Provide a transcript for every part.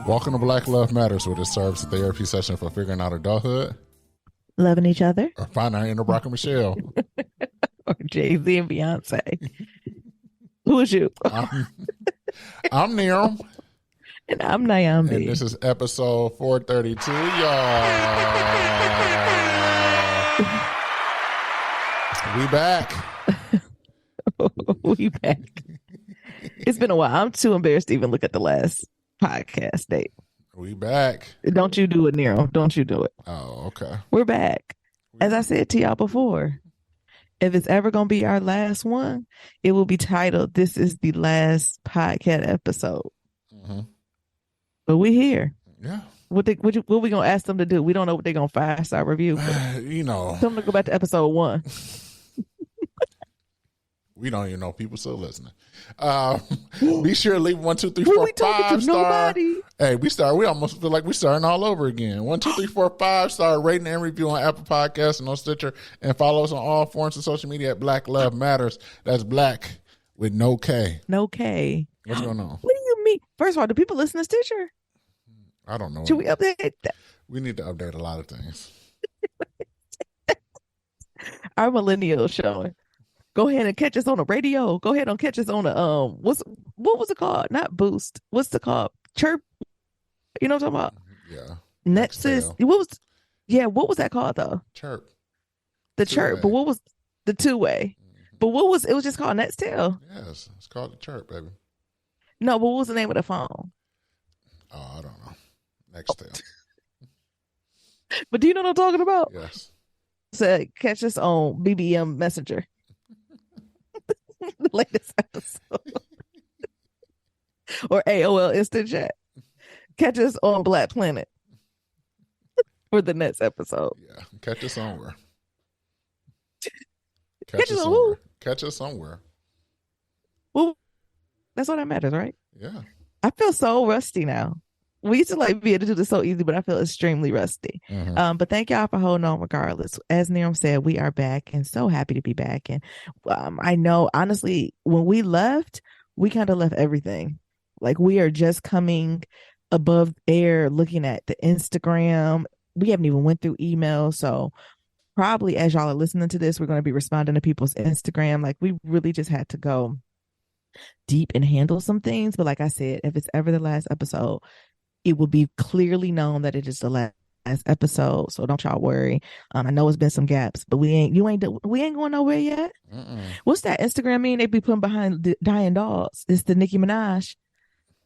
Welcome to Black Love Matters, where it serves a therapy session for figuring out adulthood, loving each other, or finding our inner Brock and Michelle, or Jay-Z and Beyonce. Who is you? I'm Neil. And I'm Naomi. And this is episode 432, y'all. We back. We back. It's been a while. I'm too embarrassed to even look at the last podcast date. We back. Don't you do it, Nero. Don't you do it. Oh, okay. We're back. As I said to y'all before, if it's ever going to be our last one, it will be titled, "This is the last podcast episode." Mm-hmm. But we here. Yeah. What we going to ask them to do? We don't know what they're going to 5-star review. You know. Tell them to go back to episode 1. We don't even know people still listening. Be sure to leave 1, 2, 3, 4, Who we talking 5 to? star. Nobody. Hey, we almost feel like we're starting all over again. 1, 2, 3, 4, 5 star rating and review on Apple Podcasts and on Stitcher, and follow us on all forms of social media at Black Love Matters. That's Black with no K. No K. What's going on? What do you mean? First of all, do people listen to Stitcher? I don't know. Should we update that? We need to update a lot of things. Our millennials showing. Go ahead and catch us on the radio. Go ahead and catch us on the what was it called? Not Boost. What's it called? Chirp. You know what I'm talking about? Yeah. Nexus. What was that called though? Chirp. The Chirp. But what was the two-way? But it was just called Nextel. Yes, it's called the Chirp, baby. No, but what was the name of the phone? Oh, I don't know. Nextel. But do you know what I'm talking about? Yes. So catch us on BBM Messenger. The latest episode. Or AOL Instant Chat. Catch us on Black Planet for the next episode. Yeah, catch us somewhere. Catch us on who? Catch us somewhere. Well, that's all that matters, right? Yeah. I feel so rusty now. We used to be able to do this so easy, but I feel extremely rusty. Mm-hmm. But thank y'all for holding on regardless. As Niram said, we are back and so happy to be back. And I know, honestly, when we left, we kind of left everything. Like we are just coming above air, looking at the Instagram. We haven't even went through email. So probably as y'all are listening to this, we're going to be responding to people's Instagram. Like we really just had to go deep and handle some things. But like I said, if it's ever the last episode, it will be clearly known that it is the last episode. So don't y'all worry. I know it's been some gaps, but we ain't going nowhere yet. Mm-mm. What's that Instagram meme they be putting behind the dying dogs? It's the Nicki Minaj.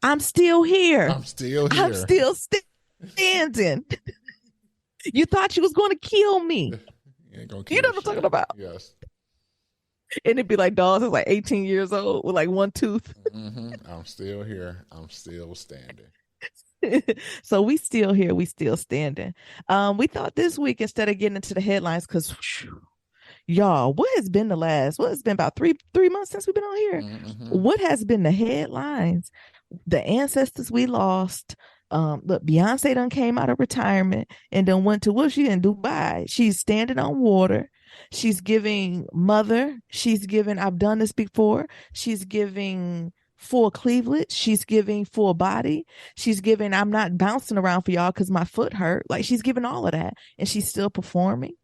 I'm still here. I'm still here. I'm still standing. You thought you was going to kill me. You know what I'm talking about? Yes. And it'd be like dogs that's like 18 years old with like one tooth. Mm-hmm. I'm still here. I'm still standing. So we still here, we still standing. We thought this week, instead of getting into the headlines, because y'all, what has been about three months since we've been on here? Mm-hmm. What has been the headlines? The ancestors we lost. Look, Beyonce done came out of retirement and then went to she in Dubai. She's standing on water. She's giving mother. She's giving, I've done this before. She's giving full Cleveland. She's giving full body. She's giving, I'm not bouncing around for y'all because my foot hurt. Like she's giving all of that and she's still performing.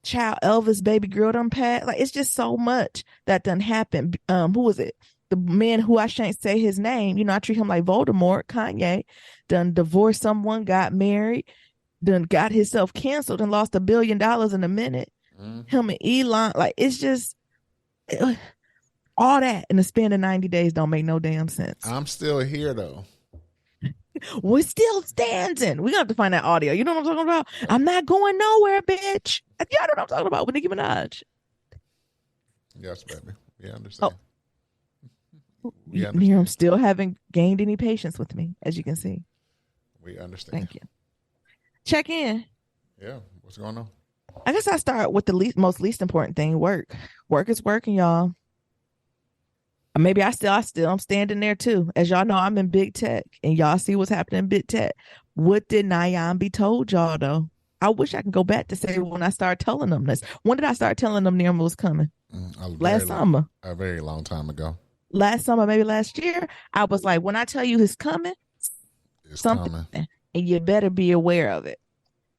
Child, Elvis baby girl done passed. Like it's just so much that done happened. Who was it? The man who I shan't say his name. You know, I treat him like Voldemort. Kanye done divorced someone, got married, done got himself canceled and lost $1 billion in a minute. Mm-hmm. Him and Elon, like it's just all that in the span of 90 days don't make no damn sense. I'm still here though. We're still standing. We're gonna have to find that audio. You know what I'm talking about? I'm not going nowhere, bitch. Y'all know what I'm talking about with Nicki Minaj. Yes, baby. We understand. Miriam still haven't gained any patience with me, as you can see. We understand. Thank you. Check in. Yeah. What's going on? I guess I start with the least important thing, work. Work is working, y'all. Maybe I'm standing there too. As y'all know, I'm in big tech and y'all see what's happening in big tech. What did Nyambi told y'all though? I wish I could go back to say when I started telling them this. When did I start telling them Nirma was coming? Last summer. A very long time ago. Last summer, maybe last year. I was like, when I tell you he's coming, It's something, coming. and you better be aware of it.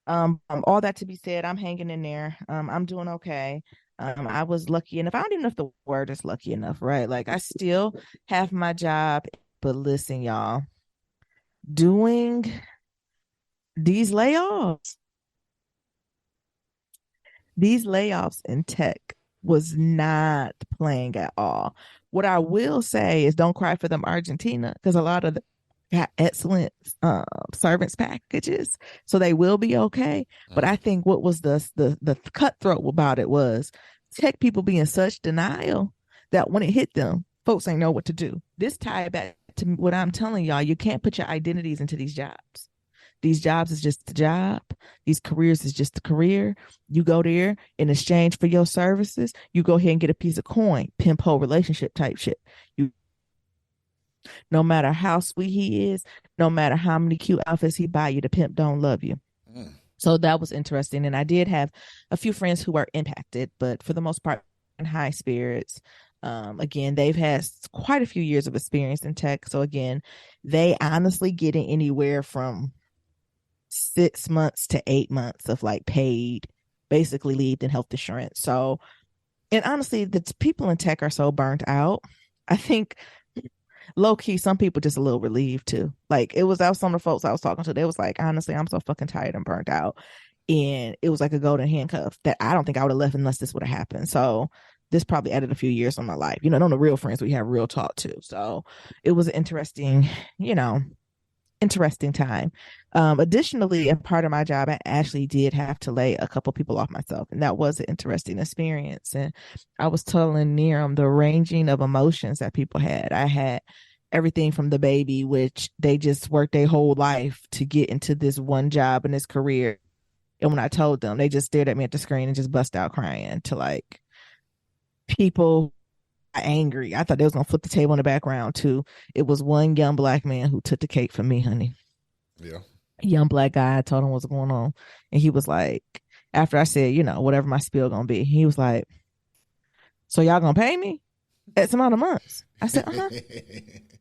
All that to be said, I'm hanging in there. I'm doing okay. I was lucky enough. I don't even know if the word is lucky enough, right? Like I still have my job, but listen, y'all, doing these layoffs in tech was not playing at all. What I will say is don't cry for them Argentina, because a lot of them got excellent servants packages, so they will be okay. But I think what was the cutthroat about it was tech people being such denial that when it hit them, folks ain't know what to do. This tie back to what I'm telling y'all. You can't put your identities into these jobs. These jobs is just a job. These careers is just a career. You go there in exchange for your services. You go ahead and get a piece of coin, pimp whole relationship type shit. You, no matter how sweet he is, no matter how many cute outfits he buy you, the pimp don't love you. So that was interesting. And I did have a few friends who were impacted, but for the most part, in high spirits. Again, they've had quite a few years of experience in tech. So again, they honestly getting anywhere from 6 months to 8 months of like paid basically leave and health insurance. So, and honestly, the people in tech are so burnt out. I think low key, some people just a little relieved too. Like that was some of the folks I was talking to. They was like, honestly, I'm so fucking tired and burnt out. And it was like a golden handcuff that I don't think I would have left unless this would have happened. So this probably added a few years on my life. You know, on the real friends we have real talk too. So it was an interesting, interesting time. Additionally, in part of my job, I actually did have to lay a couple people off myself, and that was an interesting experience. And I was telling Niram the ranging of emotions that people had. I had everything from the baby, which they just worked their whole life to get into this one job and this career. And when I told them, they just stared at me at the screen and just bust out crying, to like people angry. I thought they was gonna flip the table in the background too. It was one young black man who took the cake for me, honey. Yeah. Young black guy. I told him what's going on, and he was like, after I said, whatever my spiel gonna be, he was like, "So y'all gonna pay me X amount of months?" I said, "Uh-huh."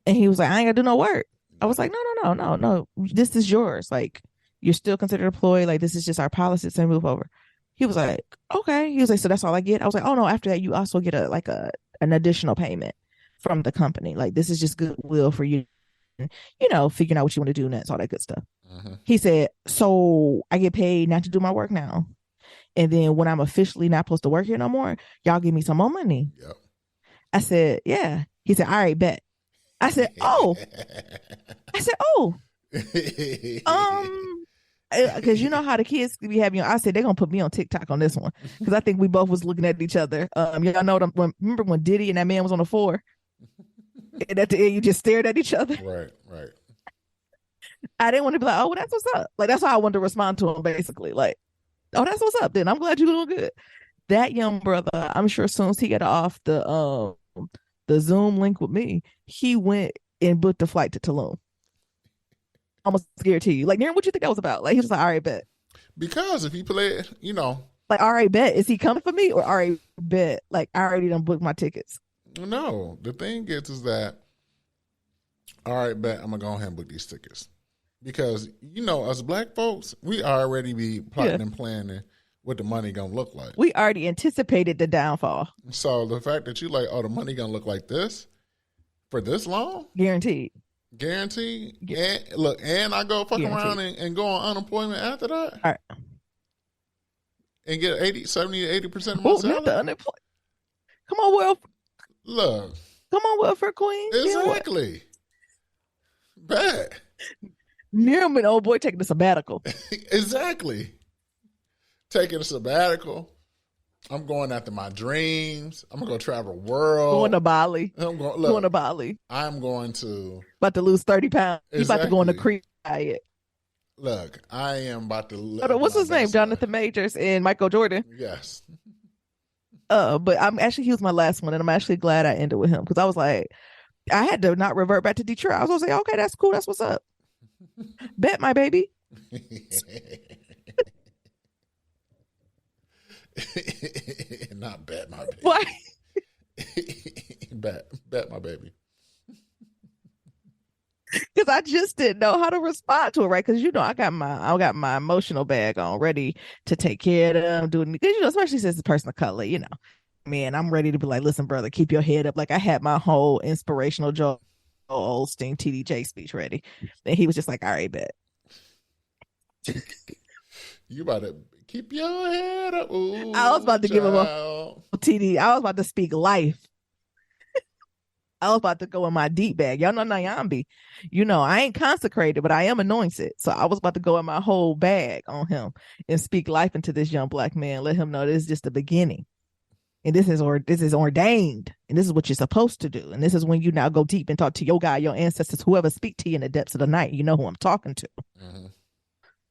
And he was like, "I ain't gonna do no work." I was like, "No. This is yours. Like, you're still considered employed. Like, this is just our policy to move over." He was like, "Okay." He was like, "So that's all I get?" I was like, "Oh no, after that you also get an additional payment from the company. Like, this is just goodwill for you, figuring out what you want to do next, all that good stuff." He said, "So I get paid not to do my work now, and then when I'm officially not supposed to work here no more, y'all give me some more money?" Yep. I said, "Yeah." He said, "All right, bet." I said, "Oh." Because you know how the kids be having. I said they're gonna put me on TikTok on this one, because I think we both was looking at each other. Y'all know remember when Diddy and that man was on the floor, and at the end you just stared at each other. Right. I didn't want to be like, "Oh, well, that's what's up." Like that's how I wanted to respond to him, basically. Like, "Oh, that's what's up." Then I'm glad you're doing good. That young brother, I'm sure as soon as he got off the Zoom link with me, he went and booked a flight to Tulum. Almost guarantee you. Like, Darren, what you think that was about? Like, he was like, "All right, bet." Because if he play, Like, "All right, bet. Is he coming for me?" Or, "All right, bet. Like, I already done booked my tickets." no. The thing is that, all right, bet I'm gonna go ahead and book these tickets, because us black folks, we already be plotting and planning what the money gonna look like. We already anticipated the downfall. So the fact that you like, oh, the money gonna look like this for this long, Guaranteed. And look, and I go fuck around and go on unemployment after that, all right, and get 70 to 80% of my salary. Not the unemployed. Come on, welfare queen. Exactly. Bad. Nearman, old boy, taking a sabbatical. Exactly. Taking a sabbatical. I'm going after my dreams. I'm gonna go travel the world. Going to Bali. Going to Bali. I'm going to about to lose 30 pounds. Exactly. He's about to go on the Creek diet. Look, I am about to. What's his name? Jonathan Majors and Michael Jordan. Yes. But he was my last one, and I'm actually glad I ended with him, because I was like, I had to not revert back to Detroit. I was gonna say, okay, that's cool, that's what's up. Bet my baby. Not bet my baby. Why? bet my baby. Because because I just didn't know how to respond to it, right? Because I got my emotional bag on, ready to take care of them, doing because especially since it's a person of color, man, I'm ready to be like, listen, brother, keep your head up. Like I had my whole inspirational Joel Osteen TDJ speech ready, and he was just like, all right, bet. You about to keep your head up. Ooh, I was about to give him a TD. I was about to speak life. I was about to go in my deep bag. Y'all know Nyambi. I ain't consecrated, but I am anointed. So I was about to go in my whole bag on him and speak life into this young Black man. Let him know this is just the beginning. And this is ordained. And this is what you're supposed to do. And this is when you now go deep and talk to your God, your ancestors, whoever speak to you in the depths of the night. You know who I'm talking to. Mm-hmm.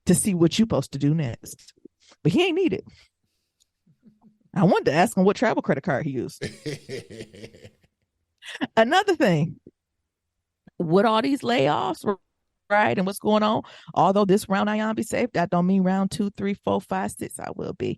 To see what you're supposed to do next. But he ain't need it. I wanted to ask him what travel credit card he used. Another thing, with all these layoffs, right, and what's going on, although this round I am be safe, that don't mean round 2, 3, 4, 5, 6 I will be.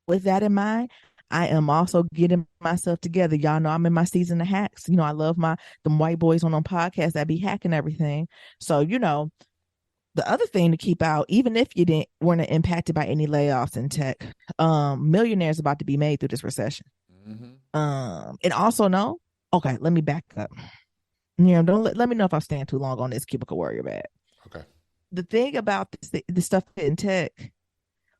With that in mind, I am also getting myself together. Y'all know I'm in my season of hacks. I love them white boys on podcasts that be hacking everything. So, the other thing to keep out, even if you weren't impacted by any layoffs in tech, millionaires about to be made through this recession. Mm-hmm. And also know, okay, let me back up. Don't let me know if I'm staying too long on this cubicle warrior bag. Okay. The thing about the stuff in tech,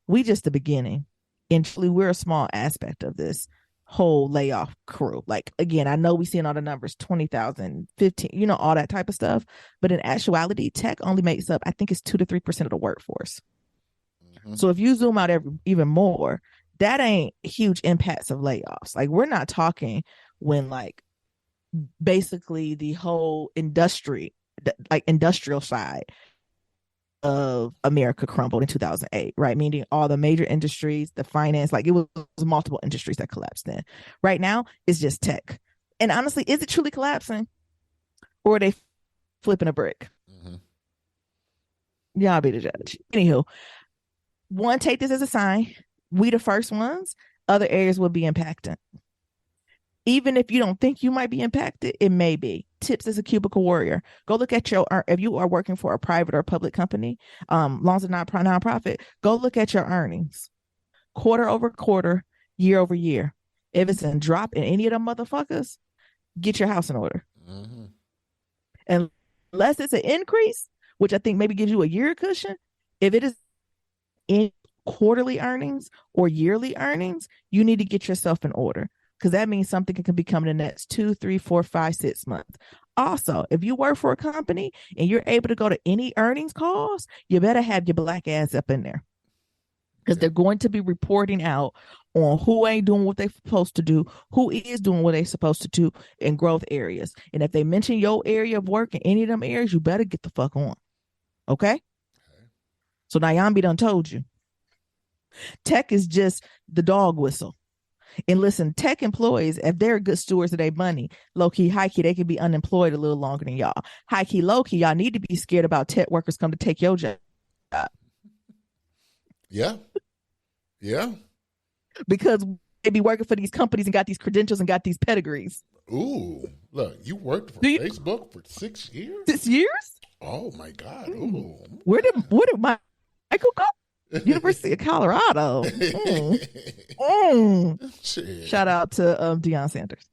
we just the beginning. And truly, we're a small aspect of this whole layoff crew. Like, again, I know we seeing all the numbers, 20,000, 15, all that type of stuff. But in actuality, tech only makes up, I think it's 2 to 3% of the workforce. Mm-hmm. So if you zoom out even more, that ain't huge impacts of layoffs. Like, we're not talking when basically the whole industrial side of America crumbled in 2008, right? Meaning all the major industries, the finance, it was multiple industries that collapsed then. Right now, it's just tech. And honestly, is it truly collapsing? Or are they flipping a brick? Mm-hmm. Y'all be the judge. Anywho, one, take this as a sign. We the first ones. Other areas will be impacted. Even if you don't think you might be impacted, it may be. Tips as a cubicle warrior. Go look at if you are working for a private or public company, long as it's not nonprofit, go look at your earnings. Quarter over quarter, year over year. If it's a drop in any of them motherfuckers, get your house in order. Mm-hmm. Unless it's an increase, which I think maybe gives you a year cushion, if it is in quarterly earnings or yearly earnings, you need to get yourself in order. Because that means something can be coming in the next 2, 3, 4, 5, 6 months. Also, if you work for a company and you're able to go to any earnings calls, you better have your Black ass up in there. Because they're going to be reporting out on who ain't doing what they're supposed to do, who is doing what they're supposed to do in growth areas. And if they mention your area of work in any of them areas, you better get the fuck on. Okay? So Nyambi done told you. Tech is just the dog whistle. And listen, tech employees, if they're good stewards of their money, low-key, high-key, they can be unemployed a little longer than y'all. High-key, low-key, y'all need to be scared about tech workers come to take your job. Yeah. Yeah. Because they be working for these companies and got these credentials and got these pedigrees. Ooh, look, you worked for Facebook for 6 years? 6 years? Oh, my God. Ooh. Where did Michael go? University of Colorado. Shout out to Deion Sanders.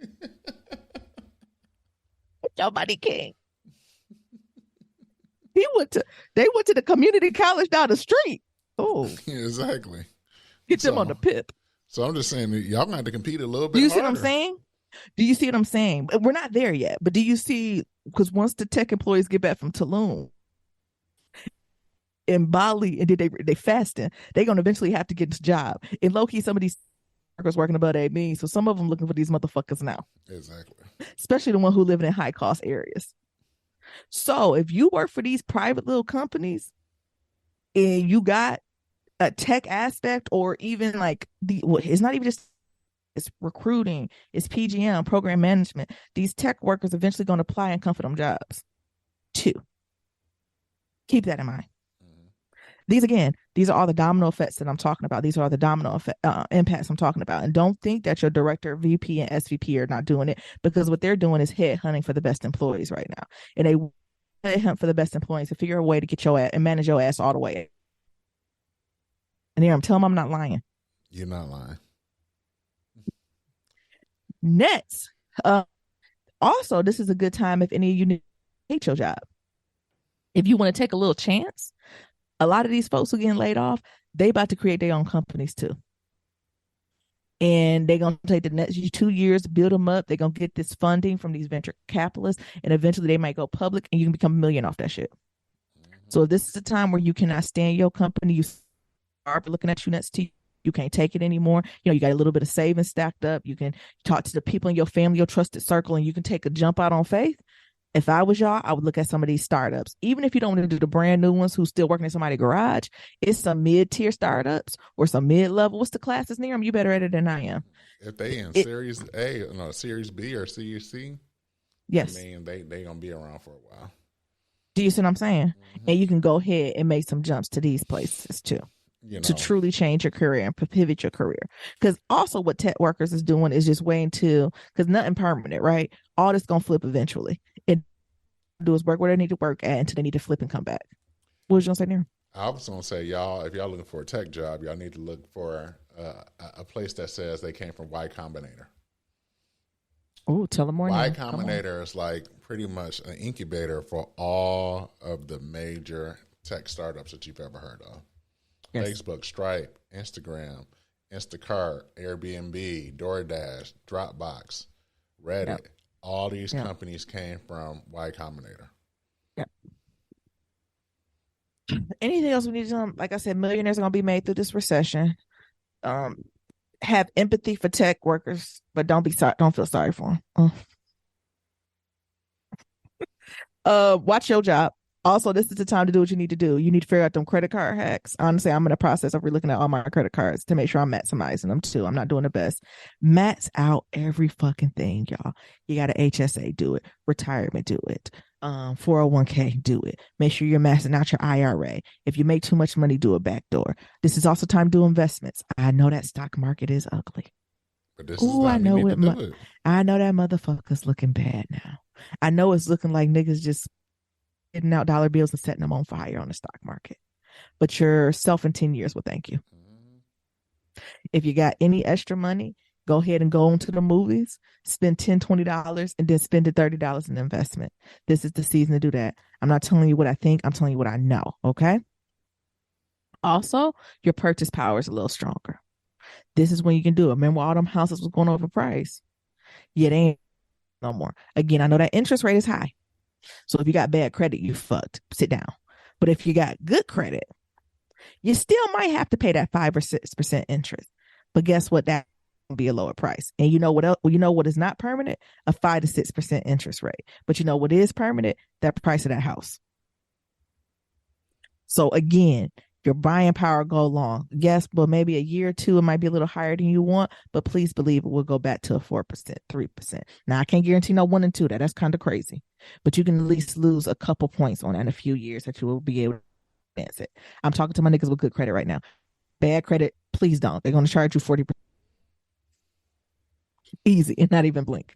Nobody king. They went to the community college down the street. Oh, exactly. Get them on the pip. So I'm just saying, y'all gonna have to compete a little bit. Do you harder. See what I'm saying? Do you see what I'm saying? We're not there yet, but do you see? Because once the tech employees get back from Tulum, in Bali, and they fasting, they're gonna eventually have to get this job. And low key, some of these workers working above their means, so some of them looking for these motherfuckers now. Exactly. Especially the one who live in high cost areas. So if you work for these private little companies, and you got a tech aspect, or even it's not even just it's recruiting, it's PGM, program management. These tech workers eventually gonna apply and come for them jobs. 2. Keep that in mind. These are all the domino effects that I'm talking about. These are all the domino impacts I'm talking about. And don't think that your director, VP, and SVP are not doing it, because what they're doing is headhunting for the best employees right now. And they they hunt for the best employees to figure a way to get your ass and manage your ass all the way. And here I'm telling them I'm not lying. You're not lying. Next, also, this is a good time if any of you hate your job. If you want to take a little chance, a lot of these folks who are getting laid off, they about to create their own companies too. And they're going to take the next 2 years to build them up. They're going to get this funding from these venture capitalists, and eventually they might go public and you can become a million off that shit. So if this is a time where you cannot stand your company, you start looking at you next to you can't take it anymore. You got a little bit of savings stacked up. You can talk to the people in your family, your trusted circle, and you can take a jump out on faith. If I was y'all, I would look at some of these startups. Even if you don't want to do the brand new ones who's still working in somebody's garage, it's some mid-tier startups or some mid-level. What's the classes near them? You better at it than I am. If they in Series A, no, Series B or Series C, yes, I mean, they going to be around for a while. Do you see what I'm saying? Mm-hmm. And you can go ahead and make some jumps to these places too. To truly change your career and pivot your career. Because also what tech workers is doing is just waiting to, because nothing permanent, right? All this going to flip eventually. It do is work where they need to work at until they need to flip and come back. What was you going to say, Nira? I was going to say, y'all, if y'all looking for a tech job, y'all need to look for a place that says they came from Y Combinator. Oh, tell them more. Y Combinator is like pretty much an incubator for all of the major tech startups that you've ever heard of. Yes. Facebook, Stripe, Instagram, Instacart, Airbnb, DoorDash, Dropbox, Reddit. Yep. All these companies came from Y Combinator. Yep. Anything else we need to, like I said, millionaires are going to be made through this recession. Have empathy for tech workers, but don't feel sorry for them. Watch your job. Also, this is the time to do what you need to do. You need to figure out them credit card hacks. Honestly, I'm in the process of relooking at all my credit cards to make sure I'm maximizing them too. I'm not doing the best. Max out every fucking thing, y'all. You got to HSA, do it. Retirement, do it. 401k, do it. Make sure you're maxing out your IRA. If you make too much money, do a backdoor. This is also time to do investments. I know that stock market is ugly. But this is I know it. I know that motherfucker's looking bad now. I know it's looking like niggas just getting out dollar bills and setting them on fire on the stock market. But yourself in 10 years will thank you. If you got any extra money, go ahead and go into the movies, spend $10, $20, and then spend the $30 in investment. This is the season to do that. I'm not telling you what I think. I'm telling you what I know. Okay. Also, your purchase power is a little stronger. This is when you can do it. Remember all them houses was going over price? Yeah, they ain't no more. Again, I know that interest rate is high. So if you got bad credit, you fucked. Sit down. But if you got good credit, you still might have to pay that 5 or 6% interest. But guess what? That will be a lower price. And you know what else? You know what is not permanent? A 5 to 6% interest rate. But you know what is permanent? That price of that house. So again, your buying power go long. Yes, but maybe a year or two, it might be a little higher than you want, but please believe it will go back to a 4%, 3%. Now, I can't guarantee no 1 and 2. That's kind of crazy, but you can at least lose a couple points on that in a few years that you will be able to advance it. I'm talking to my niggas with good credit right now. Bad credit, please don't. They're going to charge you 40%. Easy and not even blink.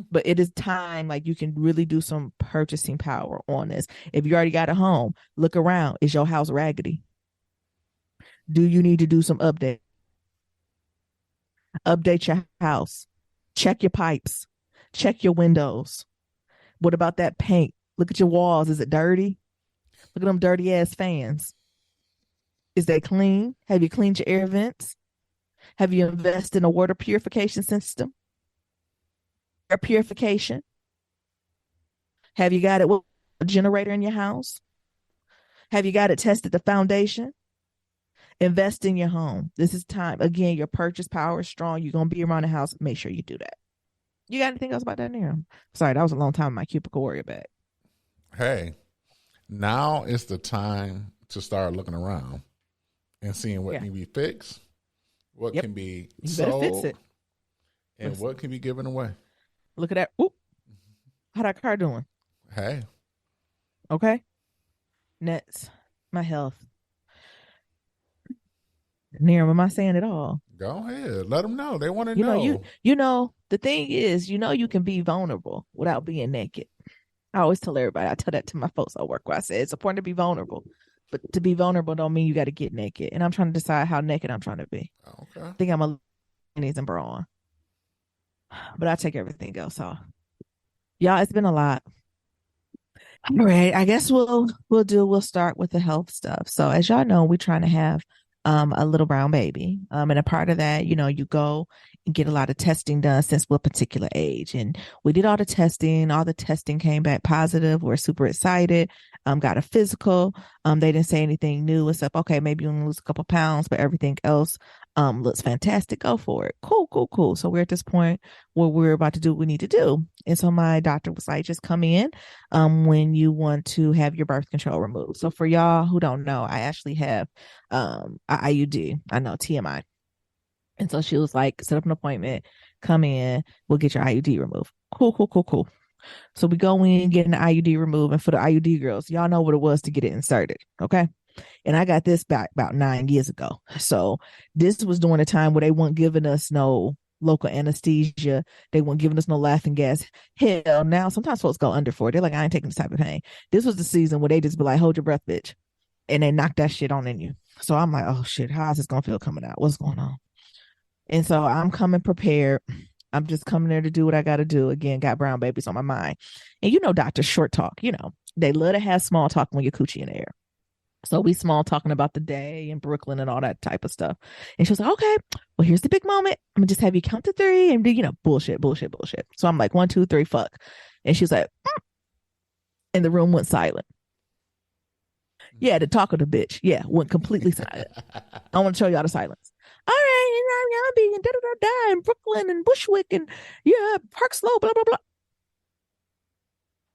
But it is time, like you can really do some purchasing power on this. If you already got a home, look around. Is your house raggedy? Do you need to do some update? Update your house. Check your pipes. Check your windows. What about that paint? Look at your walls. Is it dirty? Look at them dirty ass fans. Is they clean? Have you cleaned your air vents? Have you invested in a water purification system? Air purification? Have you got it with a generator in your house? Have you got it tested the foundation? Invest in your home. This is time. Again, your purchase power is strong. You're going to be around the house. Make sure you do that. You got anything else about that, Nira? Sorry, that was a long time in my cubicle warrior bag. Hey, now is the time to start looking around and seeing what can be fixed, what can be sold, fix it. And what can be given away. Look at that. Ooh. How that car doing? Hey. Okay. Next, my health. Nira, am I saying it all? Go ahead. Let them know. They want to know. You know, the thing is, you can be vulnerable without being naked. I always tell everybody, I tell that to my folks I work with. I say it's important to be vulnerable, but to be vulnerable don't mean you got to get naked. And I'm trying to decide how naked I'm trying to be. Okay. I think I'm a panties and bra on, but I take everything else off. Y'all, it's been a lot. All right, I guess we'll start with the health stuff. So as y'all know, we're trying to have a little brown baby. And a part of that, you go and get a lot of testing done since what particular age. And we did all the testing came back positive. We're super excited. Got a physical. They didn't say anything new except, okay, maybe you're gonna lose a couple pounds, but everything else looks fantastic. Go for it. Cool, cool, cool. So we're at this point where we're about to do what we need to do. And so my doctor was like, just come in when you want to have your birth control removed. So for y'all who don't know, I actually have an IUD. I know, TMI. And so she was like, set up an appointment, come in, we'll get your IUD removed. Cool, cool, cool, cool. So we go in, get an IUD removed. And for the IUD girls, y'all know what it was to get it inserted. Okay. And I got this back about 9 years ago. So this was during a time where they weren't giving us no local anesthesia. They weren't giving us no laughing gas. Hell, now sometimes folks go under for it. They're like, I ain't taking this type of pain. This was the season where they just be like, hold your breath, bitch. And they knock that shit on in you. So I'm like, oh shit, how is this going to feel coming out? What's going on? And so I'm coming prepared. I'm just coming there to do what I got to do. Again, got brown babies on my mind. And doctors short talk, they love to have small talk when you're coochie in the air. So we small talking about the day in Brooklyn and all that type of stuff. And she was like, okay, well, here's the big moment. I'm gonna just have you count to 3 and do, bullshit, bullshit, bullshit. So I'm like, 1, 2, 3, fuck. And she was like, and the room went silent. Yeah, the talk of the bitch. Yeah, went completely silent. I want to show y'all the silence. All right, and I'm being da da da da in Brooklyn and Bushwick and Park Slope, blah blah blah.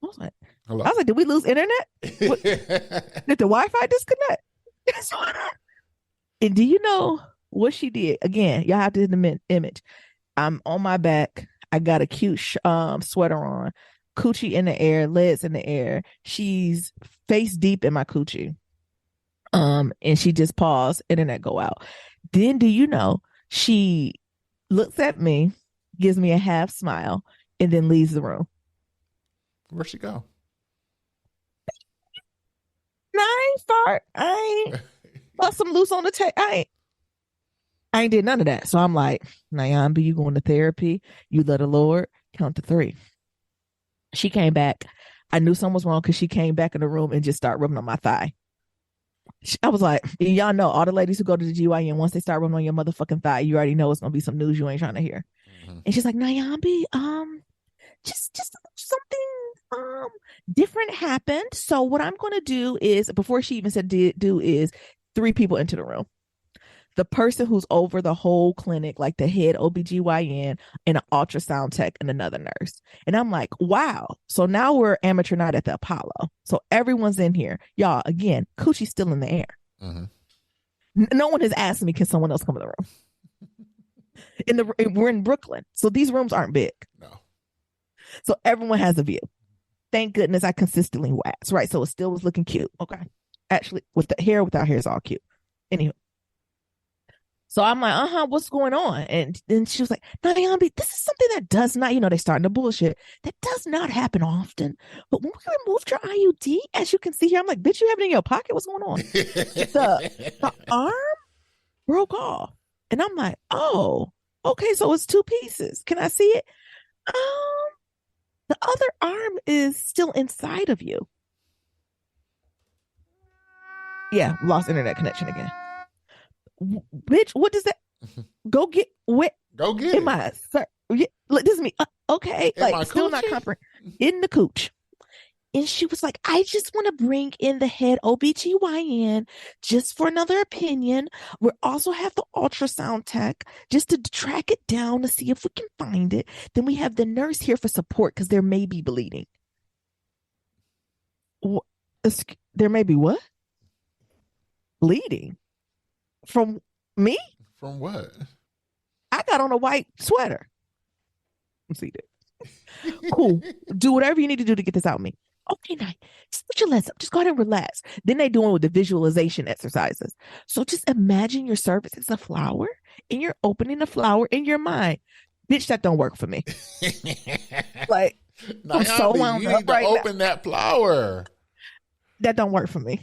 I was like, hello? I was like, did we lose internet? Did the Wi-Fi disconnect? And do you know what she did? Again, y'all have to see the image. I'm on my back. I got a cute sweater on, coochie in the air, legs in the air. She's face deep in my coochie. And she just paused, internet go out. Then do you know she looks at me, gives me a half smile, and then leaves the room. Where'd she go? I ain't fart. I ain't bust some loose on the tape. I ain't did none of that. So I'm like, Nyambi, you going to therapy? You let the Lord count to 3. She came back. I knew something was wrong because she came back in the room and just started rubbing on my thigh. I was like, y'all know all the ladies who go to the GYN, once they start rubbing on your motherfucking thigh, you already know it's gonna be some news you ain't trying to hear. Mm-hmm. And she's like, Nyambi, just something different happened. So what I'm gonna do is, before she even said do is 3 people into the room. The person who's over the whole clinic, like the head OBGYN and an ultrasound tech and another nurse. And I'm like, wow. So now we're amateur night at the Apollo. So everyone's in here. Y'all, again, coochie's still in the air. Mm-hmm. No one has asked me, can someone else come in the room? We're in Brooklyn. So these rooms aren't big. No. So everyone has a view. Thank goodness I consistently wax. Right. So it still was looking cute. Okay. Actually, with the hair, without hair is all cute. Anyway. So I'm like, what's going on? And then she was like, Nyambi, this is something that does not, they starting to bullshit. That does not happen often. But when we removed your IUD, as you can see here, I'm like, bitch, you have it in your pocket? What's going on? the arm broke off. And I'm like, oh, okay, so it's 2 pieces. Can I see it? The other arm is still inside of you. Yeah, lost internet connection again. Bitch, what does that? Go get what? Go get it. This is me. Okay, like still not comprehending. In the cooch. And she was like, I just want to bring in the head OBGYN just for another opinion. We also have the ultrasound tech just to track it down to see if we can find it. Then we have the nurse here for support because there may be bleeding. There may be what? Bleeding. From me? From what? I got on a white sweater. See that? Cool. Do whatever you need to do to get this out of me. Okay, now just put your legs up. Just go ahead and relax. Then they doing with the visualization exercises. So just imagine your cervix is a flower and you're opening the flower in your mind. Bitch, that don't work for me. Like, I'm so Nyambi, wound you up need to right now. open that flower. That don't work for me.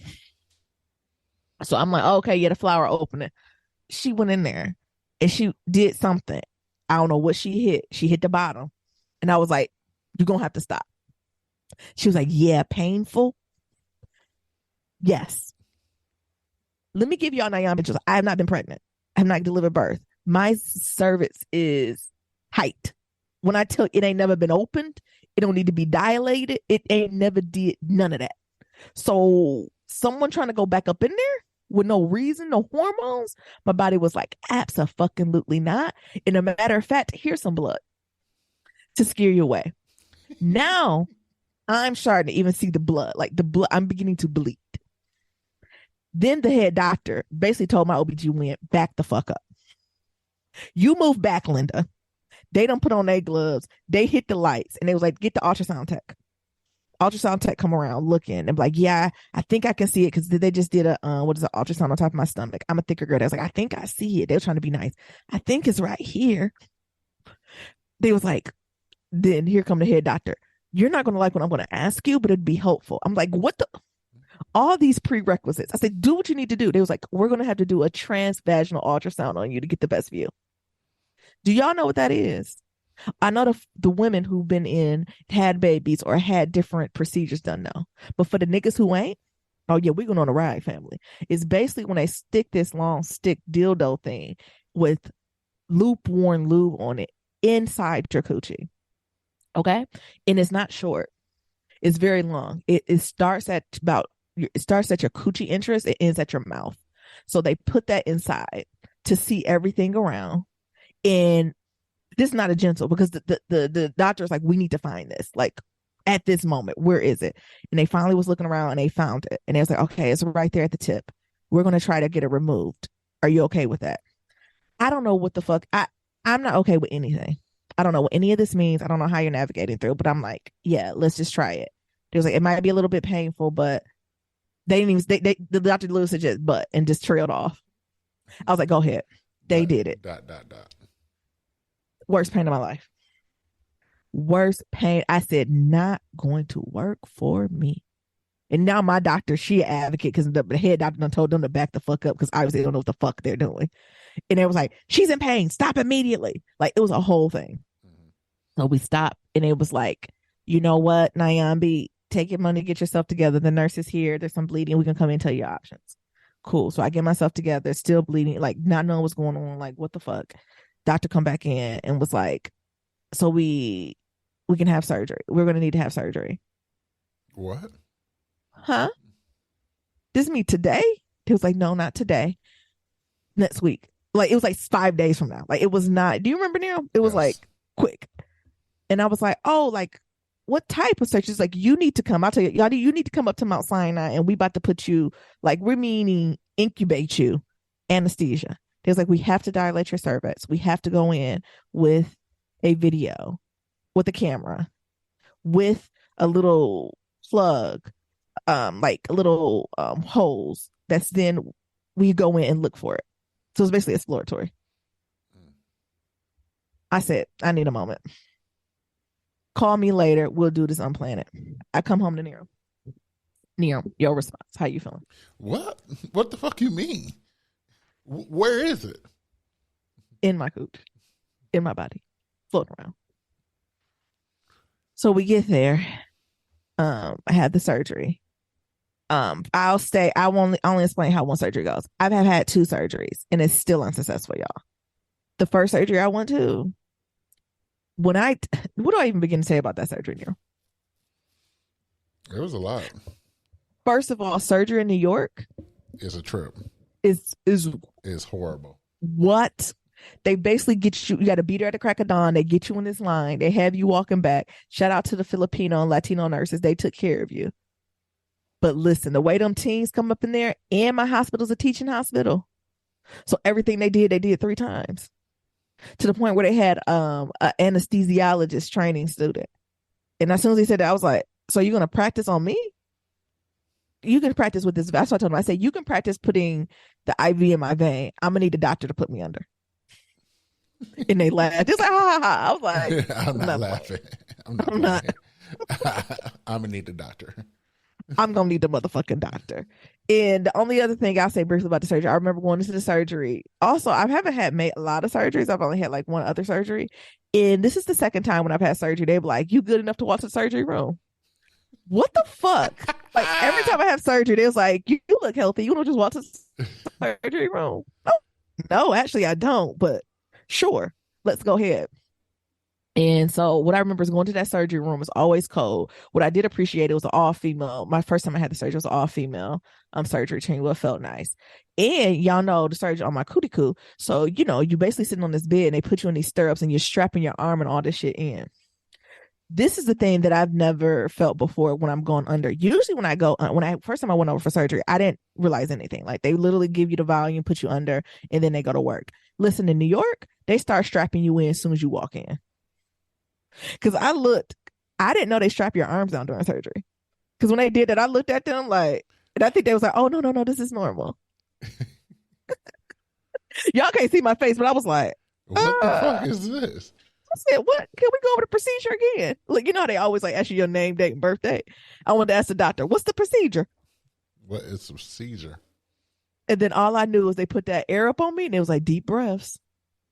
So I'm like, okay, yeah, the flower opening. She went in there and she did something. I don't know what she hit. She hit the bottom. And I was like, you're going to have to stop. She was like, yeah, painful. Yes. Let me give y'all Nyam pictures. I have not been pregnant. I have not delivered birth. My cervix is height. When I tell you it ain't never been opened, it don't need to be dilated. It ain't never did none of that. So someone trying to go back up in there with no reason, no hormones, my body was like, abso-fucking-lutely not. And a matter of fact, here's some blood to scare you away. Now I'm starting to even see the blood. Like the blood, I'm beginning to bleed. Then the head doctor basically told my OBGYN, back the fuck up. You move back, Linda. They don't put on their gloves. They hit the lights and they was like, get the ultrasound tech. Ultrasound tech come around looking and like, yeah, I think I can see it because they just did a ultrasound on top of my stomach. I'm a thicker girl. I was like, I think I see it. They were trying to be nice. I think it's right here. They was like, then here come the head doctor. You're not going to like what I'm going to ask you, but it'd be helpful. I'm like, what the? All these prerequisites. I said, do what you need to do. They was like, we're going to have to do a transvaginal ultrasound on you to get the best view. Do y'all know what that is? I know the women who've been in, had babies or had different procedures done now. But for the niggas who ain't, oh yeah, we're going on a ride, family. It's basically when they stick this long stick dildo thing with lukewarm lube on it inside your coochie. Okay? And it's not short. It's very long. It starts at your coochie entrance. It ends at your mouth. So they put that inside to see everything around. And this is not a gentle because the doctor's like, we need to find this. Like at this moment, where is it? And they finally was looking around and they found it. And they was like, okay, it's right there at the tip. We're going to try to get it removed. Are you okay with that? I don't know what the fuck. I'm not okay with anything. I don't know what any of this means. I don't know how you're navigating through, but I'm like, yeah, let's just try it. They was like, it might be a little bit painful, but they didn't even, the doctor Lewis said just but and just trailed off. I was like, go ahead. They did it. ... Worst pain of my life. Worst pain. I said, not going to work for me. And now my doctor, she an advocate because the head doctor done told them to back the fuck up because obviously they don't know what the fuck they're doing. And it was like, she's in pain. Stop immediately. Like it was a whole thing. So we stopped and it was like, you know what, Nyambi, take your money, get yourself together. The nurse is here. There's some bleeding. We can come in and tell you your options. Cool. So I get myself together, still bleeding, like not knowing what's going on. Like, what the fuck? Doctor come back in and was like, so we can have surgery. We're going to need to have surgery. What? Huh? This is me today? He was like, no, not today. Next week. Like, it was like 5 days from now. Like, it was not. Do you remember, Neil? It was like quick. And I was like, oh, like, what type of surgery? She's like, you need to come. I'll tell you, y'all, you need to come up to Mount Sinai and we about to put you, like, we're meaning incubate you, anesthesia. They was like, we have to dilate your cervix. We have to go in with a video, with a camera, with a little plug, like little holes. That's then we go in and look for it. So it's basically exploratory. I said, I need a moment. Call me later. We'll do this unplanned. I come home to Nero. Nero, your response. How you feeling? What? What the fuck you mean? Where is it? In my cooch. In my body. Floating around. So we get there. I had the surgery. I'll only explain how one surgery goes. I've had 2 surgeries and it's still unsuccessful, y'all. The first surgery I went to, what do I even begin to say about that surgery, Neil? It was a lot. First of all, surgery in New York is a trip. Is horrible. What? They basically get you got to be there at the crack of dawn. They get you in this line. They have you walking back. Shout out to the Filipino and Latino nurses. They took care of you. But listen, the way them teens come up in there, and my hospital's a teaching hospital. So everything they did 3 times. To the point where they had an anesthesiologist training student. And as soon as he said that, I was like, so you're going to practice on me? You can practice with this. That's what I told him. I said, you can practice putting the IV in my vein. I'm going to need the doctor to put me under. And they laughed. It's like, ha ha ha. I was like, I'm not laughing. I'm gonna need the doctor. I'm gonna need the motherfucking doctor. And the only other thing I'll say briefly about the surgery, I remember going into the surgery. Also, I haven't had made a lot of surgeries. I've only had like one other surgery. And this is the second time when I've had surgery. They be like, "You good enough to walk to the surgery room?" What the fuck? Like every time I have surgery, they was like, you look healthy. You don't just walk to the surgery room. No, no, actually I don't, but sure, let's go ahead. And so what I remember is going to that surgery room was always cold. What I did appreciate, it was an all female. My first time I had the surgery was an all female surgery team. What felt nice. And y'all know the surgery on my cuticle. So, you know, you basically sitting on this bed and they put you in these stirrups and you're strapping your arm and all this shit in. This is the thing that I've never felt before when I'm going under. Usually when I first time I went over for surgery, I didn't realize anything. Like they literally give you the volume, put you under, and then they go to work. Listen, in New York, they start strapping you in as soon as you walk in. Because I didn't know they strap your arms down during surgery. Because when they did that, I looked at them like, and I think they was like, oh, no, this is normal. Y'all can't see my face, but I was like, what the fuck is this? I said, what? Can we go over the procedure again? Like, you know how they always like ask you your name, date, and birthday? I wanted to ask the doctor, what's the procedure? What is the procedure? And then all I knew was they put that air up on me and it was like deep breaths.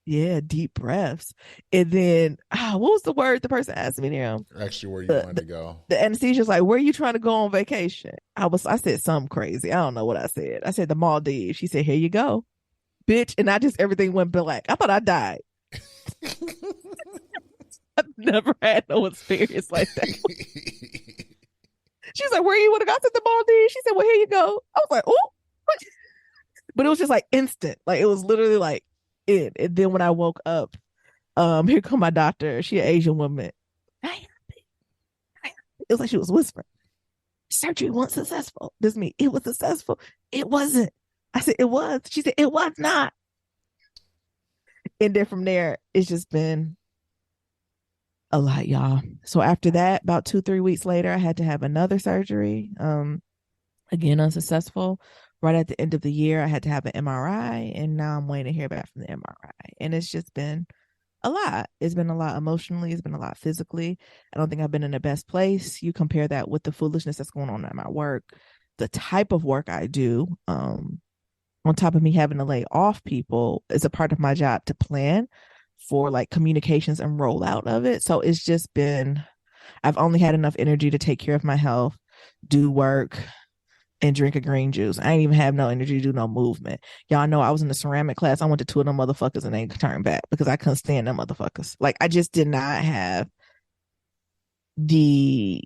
Yeah, deep breaths. And then, what was the word the person asked me there? Actually, where you wanted to go. The anesthesia's like, where are you trying to go on vacation? I said something crazy. I don't know what I said. I said the Maldives. She said, here you go, bitch. And everything went black. I thought I died. I've never had no experience like that. She's like, where you want to go? I said the Maldives. She said, well, here you go. I was like, oh, but it was just like instant. Like it was literally like it. And then when I woke up, here come my doctor. She an Asian woman. It was like she was whispering. Surgery wasn't successful. This me. It was successful. It wasn't. I said, it was. She said, it was not. And then from there, it's just been a lot, y'all. So after that, about 2-3 weeks later, I had to have another surgery. Again, unsuccessful. Right at the end of the year, I had to have an MRI, and now I'm waiting to hear back from the MRI. And it's just been a lot. It's been a lot emotionally. It's been a lot physically. I don't think I've been in the best place. You compare that with the foolishness that's going on at my work, the type of work I do, on top of me having to lay off people, is a part of my job to plan for like communications and rollout of it. So it's just been, I've only had enough energy to take care of my health, do work, and drink a green juice. I ain't even have no energy to do no movement. Y'all know I was in the ceramic class. I went to 2 of them motherfuckers and they turned back because I couldn't stand them motherfuckers. Like I just did not have the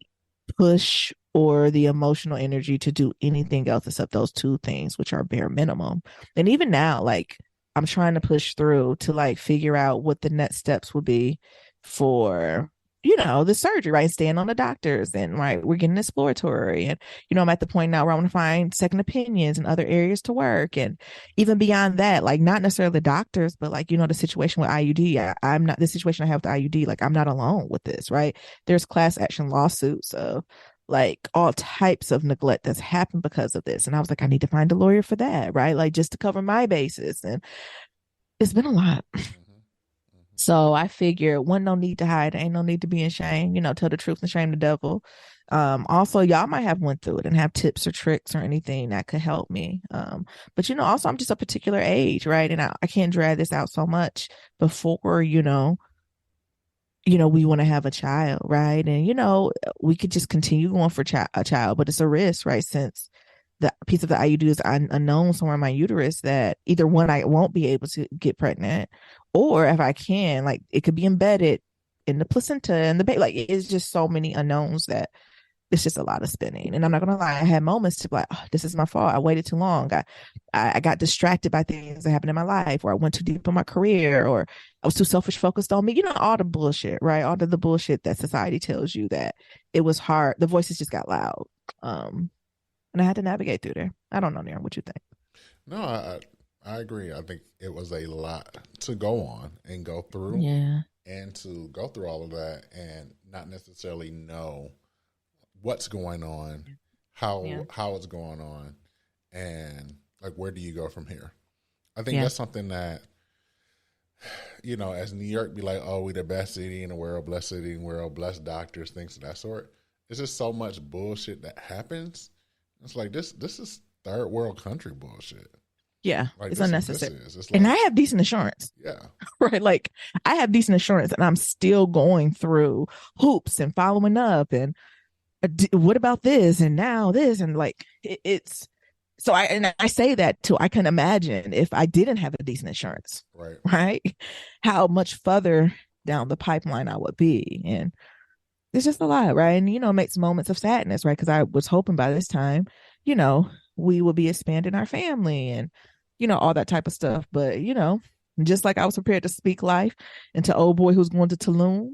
push or the emotional energy to do anything else except those 2 things, which are bare minimum. And even now, like I'm trying to push through to like figure out what the next steps would be for, you know, the surgery, right? Staying on the doctors and right, we're getting exploratory. And, you know, I'm at the point now where I want to find second opinions and other areas to work. And even beyond that, like not necessarily the doctors, but like, you know, the situation with IUD, I'm not, the situation I have with IUD, like I'm not alone with this, right? There's class action lawsuits of like all types of neglect that's happened because of this. And I was like, I need to find a lawyer for that, right? Like just to cover my bases. And it's been a lot. So I figure one, no need to hide. Ain't no need to be ashamed, you know, tell the truth and shame the devil. Also y'all might have went through it and have tips or tricks or anything that could help me. But you know, also I'm just a particular age, right? And I can't drag this out so much before, you know, we want to have a child, right? And, you know, we could just continue going for a child, but it's a risk, right? Since the piece of the IUD is unknown somewhere in my uterus, that either one, I won't be able to get pregnant, or if I can, like it could be embedded in the placenta and the baby. Like it's just so many unknowns that it's just a lot of spinning. And I'm not gonna lie, I had moments to be like, oh, this is my fault. I waited too long. I got distracted by things that happened in my life, or I went too deep in my career, or I was too selfish focused on me. You know, all the bullshit, right? All the bullshit that society tells you that it was hard. The voices just got loud. And I had to navigate through there. I don't know, Niran, what you think? No, I agree. I think it was a lot to go on and go through. Yeah. And to go through all of that and not necessarily know what's going on, how it's going on, and like where do you go from here? I think that's something that as New York be like, oh, we the best city in the world, blessed city in the world, blessed doctors, things of that sort. It's just so much bullshit that happens. It's like this is third world country bullshit. Yeah, Like it's this unnecessary. It's like, and I have decent insurance. Yeah. Right. Like I have decent insurance and I'm still going through hoops and following up and what about this and now this and like it's so I say that too. I can imagine if I didn't have a decent insurance, right, how much further down the pipeline I would be. And it's just a lot, right? And it makes moments of sadness, right? Because I was hoping by this time, we would be expanding our family and all that type of stuff. But just like I was prepared to speak life into old boy who's going to Tulum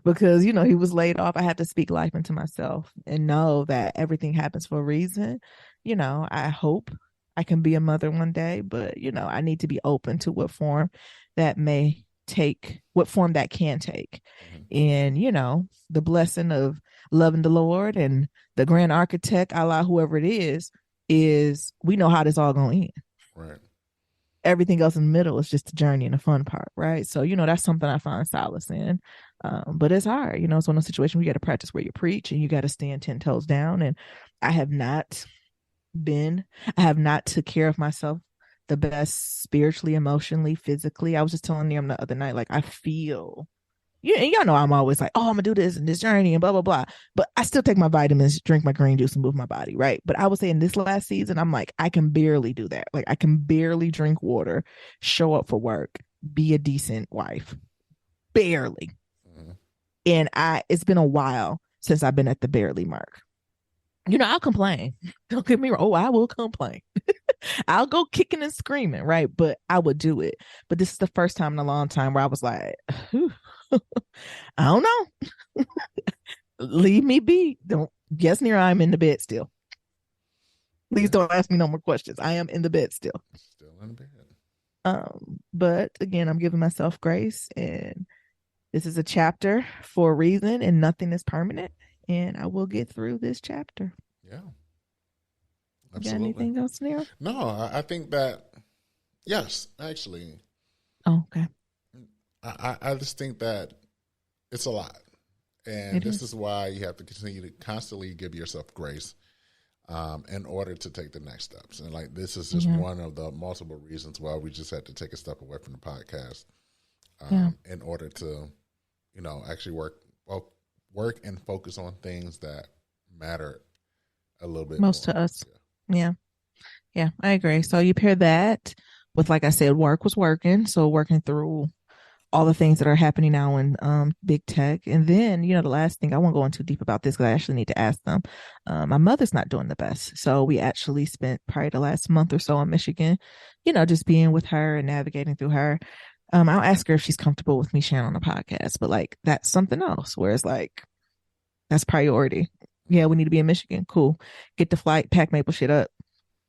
because he was laid off, I had to speak life into myself and know that everything happens for a reason. I hope I can be a mother one day, but I need to be open to what form that may take, what form that can take. And the blessing of loving the Lord and the grand architect, Allah, whoever it is we know how this all gonna end. Right. Everything else in the middle is just the journey and the fun part, right? So that's something I find solace in. But it's hard, it's one of those situations where you got to practice where you preach and you got to stand 10 toes down. And I have not took care of myself the best spiritually, emotionally, physically. I was just telling them the other night, like I feel, and y'all know I'm always like, oh, I'm gonna do this and this journey and blah, blah, blah. But I still take my vitamins, drink my green juice and move my body, right? But I would say in this last season, I'm like, I can barely do that. Like I can barely drink water, show up for work, be a decent wife. Barely. And it's been a while since I've been at the barely mark. I'll complain. Don't get me wrong. Oh, I will complain. I'll go kicking and screaming, right? But I would do it. But this is the first time in a long time where I was like, I don't know. Leave me be. Don't guess near I'm in the bed still. Please don't ask me no more questions. I am in the bed still. Still in the bed. But again, I'm giving myself grace, and this is a chapter for a reason, and nothing is permanent. And I will get through this chapter. Yeah. Absolutely. Got anything else, Neil? No, I think that, yes, actually. Oh, okay. I just think that it's a lot. And this is why you have to continue to constantly give yourself grace in order to take the next steps. And like this is just one of the multiple reasons why we just had to take a step away from the podcast in order to, actually work and focus on things that matter a little bit most more to us. Yeah, I agree. So you pair that with, like I said, work was working. So working through all the things that are happening now in big tech. And then, the last thing, I won't go in too deep about this because I actually need to ask them. My mother's not doing the best. So we actually spent probably the last month or so in Michigan, just being with her and navigating through her. I'll ask her if she's comfortable with me sharing on the podcast, but like that's something else where it's like, that's priority. Yeah, we need to be in Michigan. Cool. Get the flight, pack Maple shit up.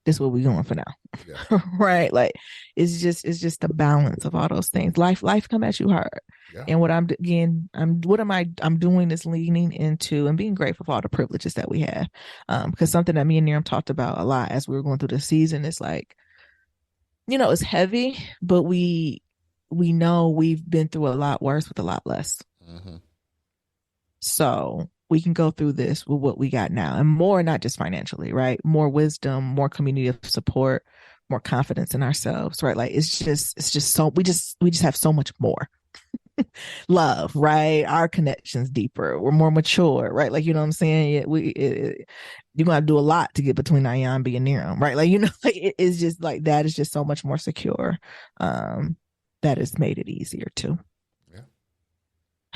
This is what we're doing for now. Yeah. Right. Like it's just the balance of all those things. Life come at you hard. Yeah. And what I'm doing is leaning into and being grateful for all the privileges that we have. Because something that me and Niram talked about a lot as we were going through the season is like, it's heavy, but we know we've been through a lot worse with a lot less. Mm-hmm. So we can go through this with what we got now and more, not just financially, right? More wisdom, more community of support, more confidence in ourselves, right? Like it's just so we just have so much more love, right? Our connections deeper. We're more mature, right? Like, you know what I'm saying? You're gonna do a lot to get between Ayambi and Niram, right? Like, like it's just like that is just so much more secure. That has made it easier too.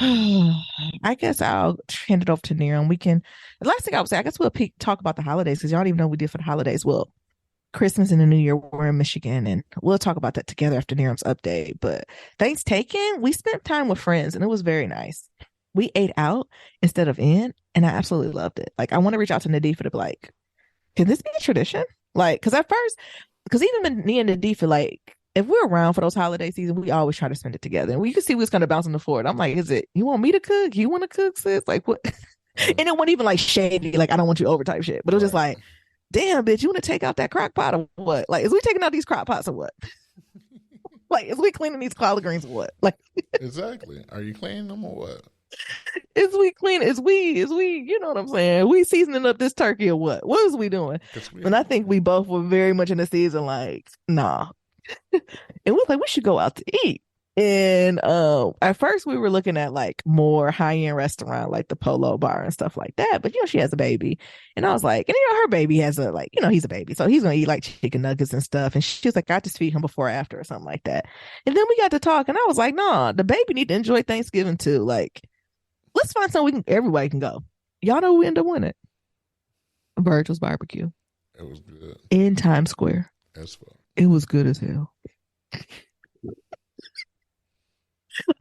I guess I'll hand it over to Niram. The last thing I would say, I guess we'll talk about the holidays because y'all don't even know what we did for the holidays. Well, Christmas and the New Year, we're in Michigan, and we'll talk about that together after Niram's update. But Thanksgiving, we spent time with friends, and it was very nice. We ate out instead of in, and I absolutely loved it. Like, I want to reach out to Nadifa to be like, can this be a tradition? Like, because even me and Nadifa, like, if we're around for those holiday season, we always try to spend it together. And you can see we was kind of bouncing the floor. I'm like, is it, you want me to cook? You want to cook, sis? Like, what? And it wasn't even like shady, like, I don't want you over type shit. But it was just like, damn, bitch, you want to take out that crock pot or what? Like, is we taking out these crock pots or what? Like, is we cleaning these collard greens or what? Like, Exactly. Are you cleaning them or what? is we clean? Is we? You know what I'm saying? We seasoning up this turkey or what? What is we doing? And I think we both were very much in the season, like, nah. And we was like, we should go out to eat. And at first we were looking at like more high-end restaurant, like the Polo Bar and stuff like that. But she has a baby. And I was like, and her baby has a like, he's a baby. So he's gonna eat like chicken nuggets and stuff. And she was like, I just feed him before or after or something like that. And then we got to talk, and I was like, nah, the baby need to enjoy Thanksgiving too. Like, let's find something everybody can go. Y'all know who ended up winning? Virgil's Barbecue. It was good. In Times Square. As well. It was good as hell.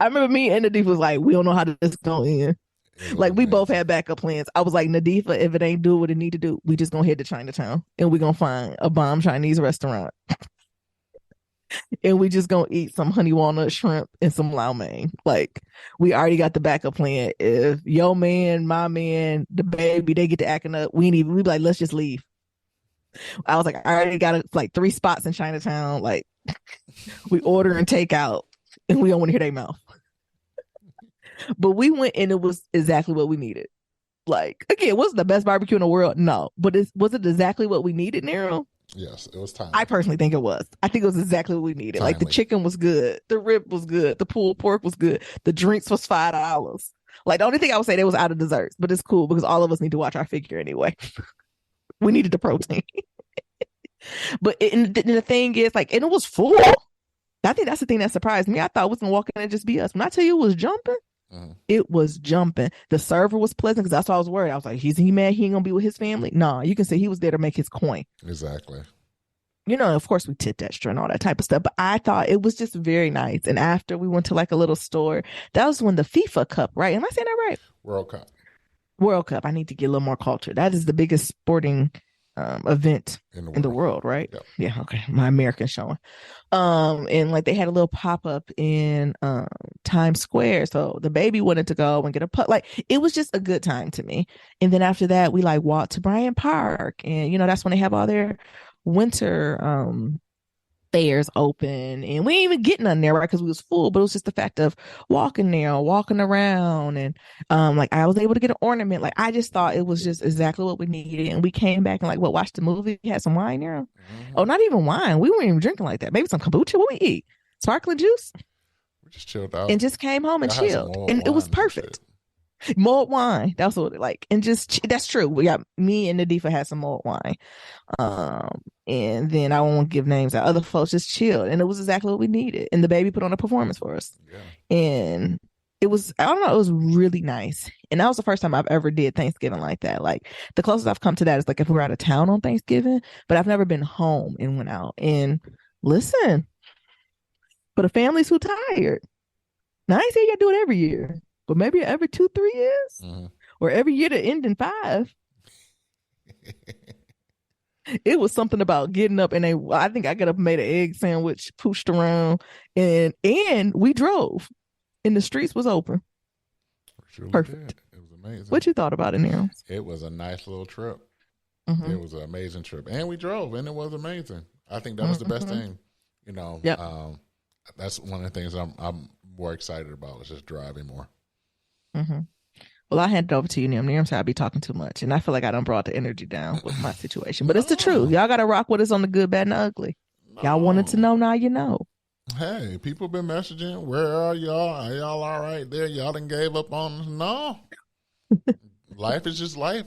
I remember me and Nadifa was like, we don't know how this is going to end. Like, we both had backup plans. I was like, Nadifa, if it ain't do what it need to do, we just gonna head to Chinatown and we gonna find a bomb Chinese restaurant. And we just gonna eat some honey walnut shrimp and some lau mein. Like, we already got the backup plan. If your man, my man, the baby, they get to acting up, we be like, let's just leave. I was like, I already got like 3 spots in Chinatown. Like, we order and take out, and we don't want to hear their mouth. But we went, and it was exactly what we needed. Like, again, was it the best barbecue in the world? No. But was it exactly what we needed, Nero? Yes, it was time. I personally think it was. I think it was exactly what we needed. Timely. Like, the chicken was good. The rib was good. The pulled pork was good. The drinks was $5. Like, the only thing I would say, they was out of desserts. But it's cool because all of us need to watch our figure anyway. We needed the protein. But the thing is, like, and it was full. I think that's the thing that surprised me. I thought it was going to walk in and just be us. When I tell you it was jumping, it was jumping. The server was pleasant because that's why I was worried. I was like, is he mad he ain't going to be with his family? No, you can say he was there to make his coin. Exactly. Of course we tipped extra and all that type of stuff. But I thought it was just very nice. And after we went to like a little store, that was when the FIFA Cup, right? Am I saying that right? World Cup. I need to get a little more culture. That is the biggest sporting event in the world, right? Yep. Yeah, okay. My American showing. And like they had a little pop-up in Times Square. So the baby wanted to go and get a putt. Like, it was just a good time to me. And then after that, we like walked to Bryant Park. And that's when they have all their winter fairs open, and we ain't even getting none there, right? Because we was full, but it was just the fact of walking there, walking around, and like I was able to get an ornament. Like, I just thought it was just exactly what we needed. And we came back and like watched the movie, had some wine there. Oh, not even wine. We weren't even drinking like that. Maybe some kombucha. What we eat? Sparkling juice. We just chilled out and just came home and chilled, and it was perfect. Mulled wine. That's what and just that's true. We got me and Nadifa had some mulled wine. And then I won't give names out. Other folks just chilled, and it was exactly what we needed. And the baby put on a performance for us. Yeah. And it was, I don't know, it was really nice. And that was the first time I've ever did Thanksgiving like that. Like, the closest I've come to that is like if we were out of town on Thanksgiving, but I've never been home and went out. And listen, for the families who tired, now I ain't saying you gotta do it every year, but maybe every 2-3 years, or every year to end in 5. It was something about getting up, and I think I got up and made an egg sandwich, pushed around, and we drove, and the streets was open. Sure perfect. It was amazing. What you thought about it, Nero? It was a nice little trip. It was an amazing trip, and we drove, and it was amazing. I think that was the best thing. Yep. That's one of the things I'm more excited about, is just driving more. Well, I'll hand it over to you, Nim. Nim said I be talking too much, and I feel like I done brought the energy down with my situation. But it's the truth. Y'all got to rock with us on the good, bad, and the ugly. Y'all wanted to know, now you know. Hey, people been messaging. Where are y'all? Are y'all all right there? Y'all done gave up on us? No. Life is just life.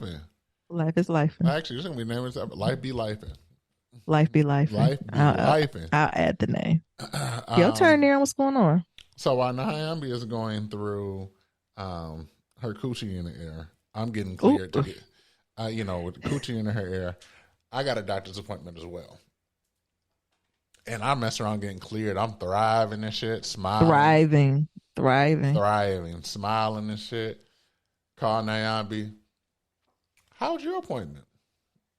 Life is life. Actually, this is going to be named Life Be Life. Life be life. Life be life. I'll add the name. Your turn, Aaron. What's going on? So while Nyambi is going through her coochie in the air, I'm getting cleared to get, with the coochie in her ear, I got a doctor's appointment as well. And I mess around getting cleared. I'm thriving and shit, smiling. Thriving, smiling and shit. Call Nyambi. How's your appointment?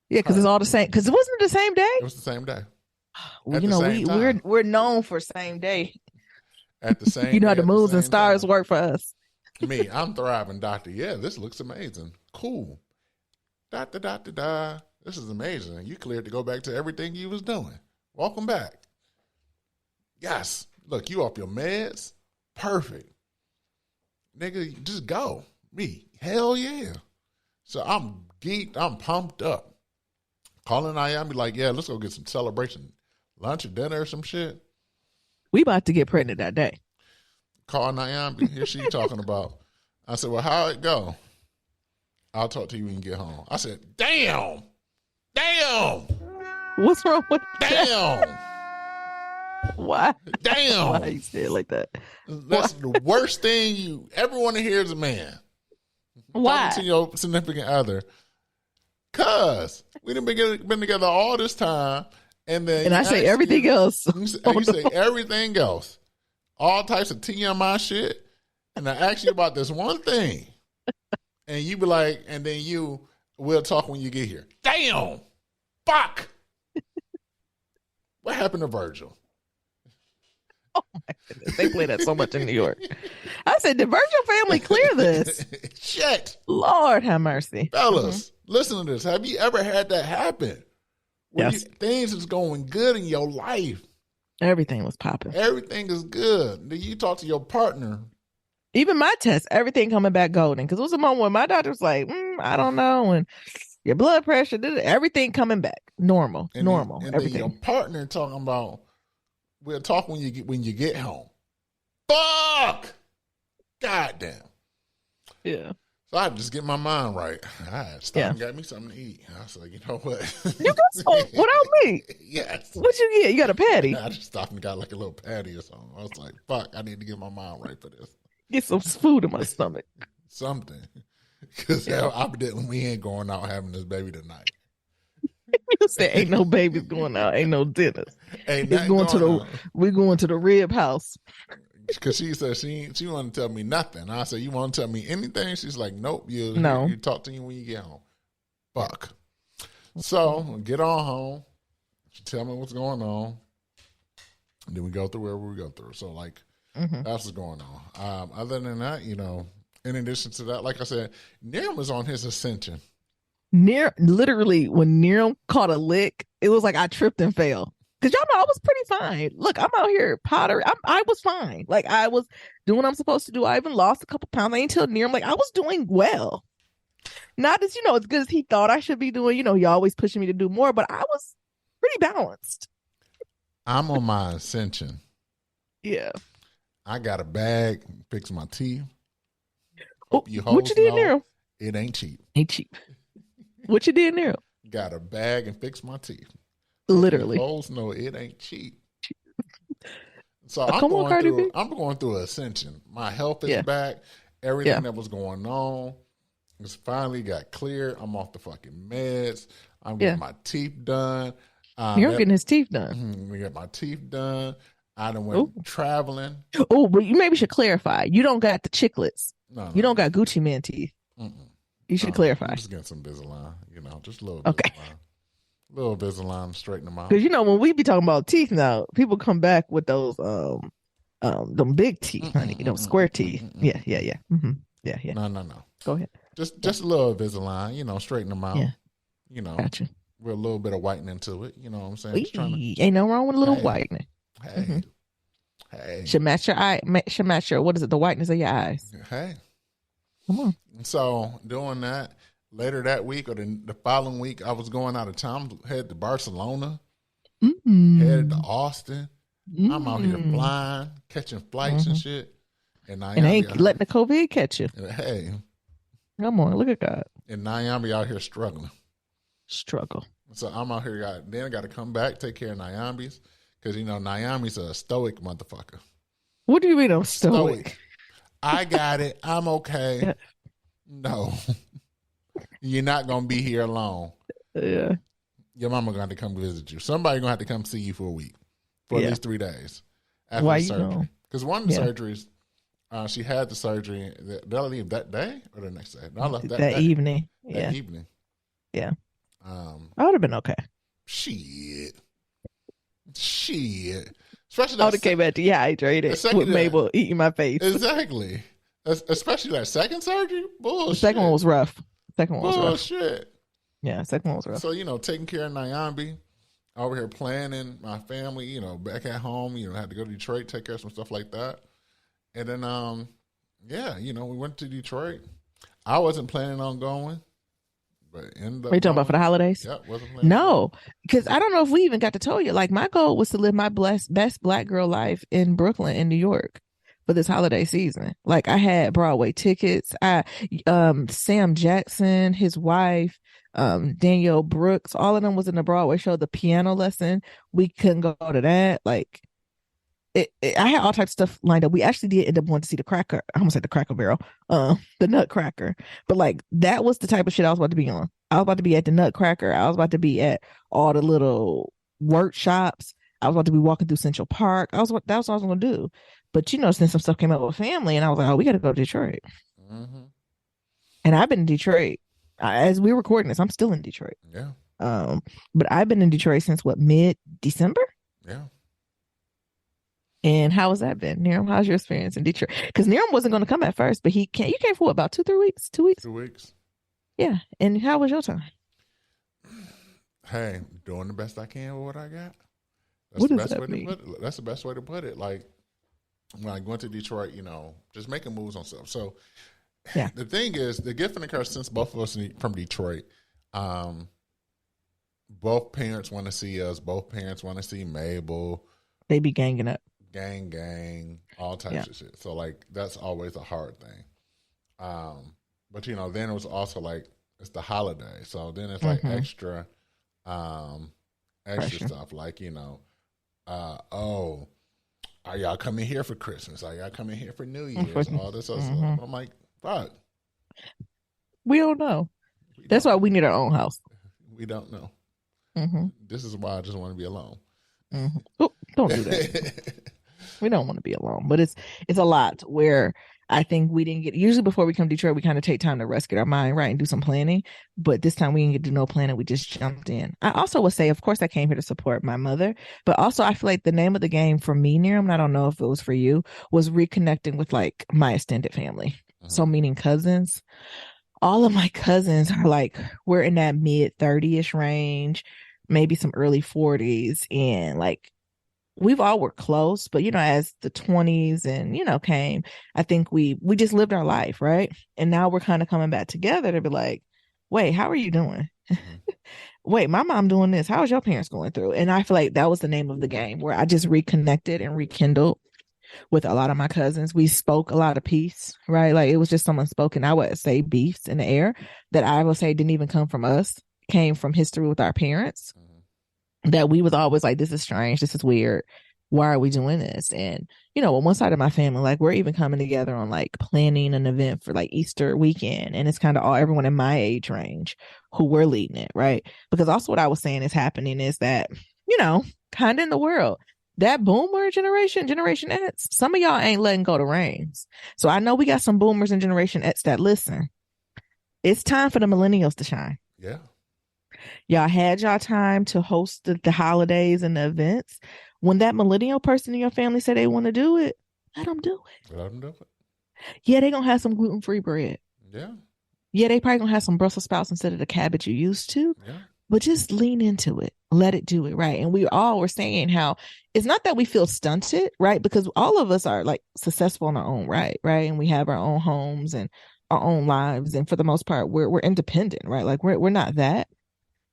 Yeah, because it's all the same. Because it wasn't the same day. It was the same day. Well, we're known for same day. At the same, how the moons and stars work for us. Me, I'm thriving, doctor. Yeah, this looks amazing. Cool. This is amazing. You cleared to go back to everything you was doing. Welcome back. Yes. Look, you off your meds? Perfect. Nigga, just go. Me. Hell yeah. So I'm geeked. I'm pumped up. Calling Ayami be like, yeah, let's go get some celebration. Lunch or dinner or some shit. We about to get pregnant that day. Call Ayami. Here she talking about. I said, well, how it go? I'll talk to you when you get home. I said, damn. What's wrong with that? Damn. Why? Damn. Why you say it like that? That's the worst thing you ever want to hear as a man. Why? Talking to your significant other. Cause we done been together all this time, and then And I say everything else. You say everything else, all types of TMI shit, and I ask you about this one thing, and you be like, and then we'll talk when you get here. Damn, fuck. What happened to Virgil? Oh my goodness. They play that so much in New York. I said, did Virgil family clear this? Shit. Lord have mercy. Fellas, listen to this. Have you ever had that happen? When Yes. things is going good in your life. Everything was popping. Everything is good. Then you talk to your partner. Even my test, everything coming back golden. Because it was a moment when my doctor was like, I don't know. And your blood pressure, everything coming back. Normal. And normal. Then, and everything. then your partner talking about, we'll talk when you get home. Fuck! God damn. Yeah. So I had to just get my mind right. I had stopped and got me something to eat. I was like, you know what? You got some without me. Yes. What you get? You got a patty. I just stopped and got like a little patty or something. I was like, fuck, I need to get my mind right for this. Get some food in my stomach. Something. Because we ain't going out having this baby tonight. You say ain't no babies going out, ain't no dinners. Ain't It's going to the we're going to the rib house. Because she said she wanted to tell me nothing. I said, you want to tell me anything? She's like, nope. You talk to you when you get home. Fuck. So get on home. She tell me what's going on. And then we go through wherever we go through. So that's what's going on. Other than that, in addition to that, like I said, Niram was on his ascension. Literally, when Niram caught a lick, it was like I tripped and fell. Because y'all know I was pretty fine. Look, I'm out here pottery. I was fine. Like, I was doing what I'm supposed to do. I even lost a couple pounds. I ain't tell Niram, like, I was doing well. Not as, as good as he thought I should be doing. He always pushing me to do more, but I was pretty balanced. I'm on my ascension. Yeah. I got a bag, fix my teeth. What you did, Niram? It ain't cheap. Ain't cheap. What you did, Niram? Got a bag and fix my teeth. Literally. Hoes know it ain't cheap. So I'm going through ascension. My health is back. Everything that was going on is finally got clear. I'm off the fucking meds. I'm getting my teeth done. You're getting his teeth done. We got my teeth done. I done went traveling. Oh, but you maybe should clarify. You don't got the chiclets. No. You don't got Gucci Man teeth. You should clarify. I'm just getting some Invisalign, just a little okay. Invisalign. Little Invisalign, straighten them out. Because when we be talking about teeth now, people come back with those them big teeth, honey. Square teeth. Yeah. Mm-hmm. Yeah. No. Go ahead. Just a little Invisalign, straighten them out. Yeah. Gotcha. With a little bit of whitening to it. You know what I'm saying? Ain't no wrong with a little whitening. Hey. Hey. Should match your eye. Should match your, what is it? The whiteness of your eyes. Hey. Come on. So doing that. Later that week or the following week, I was going out of town, headed to Barcelona, headed to Austin. I'm out here flying, catching flights and shit. And I ain't letting the COVID catch you. Hey. Come on, look at God. And Nyami out here struggling. Struggle. So I'm out here, I got to come back, take care of Nyami's. Because, Nyami's a stoic motherfucker. What do you mean I'm stoic? I got it. I'm okay. Yeah. No. You're not going to be here alone. Yeah. Your mama going to come visit you. Somebody going to have to come see you for a week. For at least 3 days. After Why the surgery. Because one of the surgeries, she had the surgery. Did I leave that day or the next day? No, I left that day. Evening. That evening. Yeah. I would have been okay. Shit. Especially I would have came back dehydrated with Mabel eating my face. Exactly. Especially that second surgery? Bullshit. The second one was rough. Bullshit. Yeah, second one was rough. So, taking care of Nyambi. over here planning my family, back at home, had to go to Detroit, take care of some stuff like that. And then, yeah, we went to Detroit. I wasn't planning on going, but ended Are up you talking about for going. the holidays? Yep, wasn't planning on No, because I don't know if we even got to tell you. Like, my goal was to live my best Black girl life in Brooklyn, in New York, for this holiday season. Like, I had Broadway tickets. Sam Jackson, his wife, Danielle Brooks, all of them was in the Broadway show. The piano lesson, we couldn't go to that. Like, I had all types of stuff lined up. We actually did end up wanting to see the Cracker. I almost said the Cracker Barrel, the Nutcracker. But like, that was the type of shit I was about to be on. I was about to be at the Nutcracker. I was about to be at all the little workshops. I was about to be walking through Central Park. That was what I was going to do. But since some stuff came up with family, and I was like, oh, we got to go to Detroit. Mm-hmm. And I've been in Detroit as we're recording this. I'm still in Detroit. Yeah. But I've been in Detroit since mid-December. Yeah. And how has that been, Niram? How's your experience in Detroit? Because Niram wasn't going to come at first, but you came for what, about 2-3 weeks? 2 weeks? 2 weeks. Yeah. And how was your time? Hey, doing the best I can with what I got. What does that mean? That's the best way to put it. Like, when I went to Detroit, just making moves on stuff. So, yeah. The thing is, the gift and the curse, since both of us from Detroit, both parents want to see us. Both parents want to see Mabel. They be ganging up. Gang, all types of shit. So, like, that's always a hard thing. But, then it was also, like, it's the holiday. So then it's, like, extra stuff. Like, are y'all coming here for Christmas? Are y'all coming here for New Year's? All this other stuff. I'm like, fuck. We don't know. That's why we need our own house. We don't know. Mm-hmm. This is why I just want to be alone. Mm-hmm. Oh, don't do that. We don't want to be alone, but it's a lot where I think we didn't get, usually before we come to Detroit, we kind of take time to rest, get our mind right, and do some planning. But this time we didn't get to do no planning. We just jumped in. I also would say, of course, I came here to support my mother, but also I feel like the name of the game for me, Niram, and I don't know if it was for you, was reconnecting with like my extended family. Mm-hmm. So meaning cousins. All of my cousins are like, we're in that mid 30-ish range, maybe some early 40s. And like, we've all were close, but as the 20s and came, I think we just lived our life, right? And now we're kind of coming back together to be like, wait, how are you doing? Mm-hmm. Wait, my mom doing this. How is your parents going through? And I feel like that was the name of the game, where I just reconnected and rekindled with a lot of my cousins. We spoke a lot of peace, right? Like, it was just someone spoken, I would say, beefs in the air that I would say didn't even come from us, came from history with our parents. Mm-hmm. That we was always like, this is strange, this is weird, why are we doing this? And on one side of my family, like, we're even coming together on like planning an event for like Easter weekend, and it's kind of everyone in my age range who we're leading it, right? Because also what I was saying is happening is that kind of in the world, that boomer generation X, some of y'all ain't letting go the reins. So I know we got some boomers and generation X that listen. It's time for the millennials to shine. Yeah. Y'all had y'all time to host the holidays and the events. When that millennial person in your family say they want to do it, let them do it. Let them do it. Yeah, they going to have some gluten-free bread. Yeah. Yeah, they probably going to have some Brussels sprouts instead of the cabbage you used to. Yeah. But just lean into it. Let it do it, right? And we all were saying how it's not that we feel stunted, right? Because all of us are like successful in our own right? And we have our own homes and our own lives. And for the most part, we're independent, right? Like, we're not that.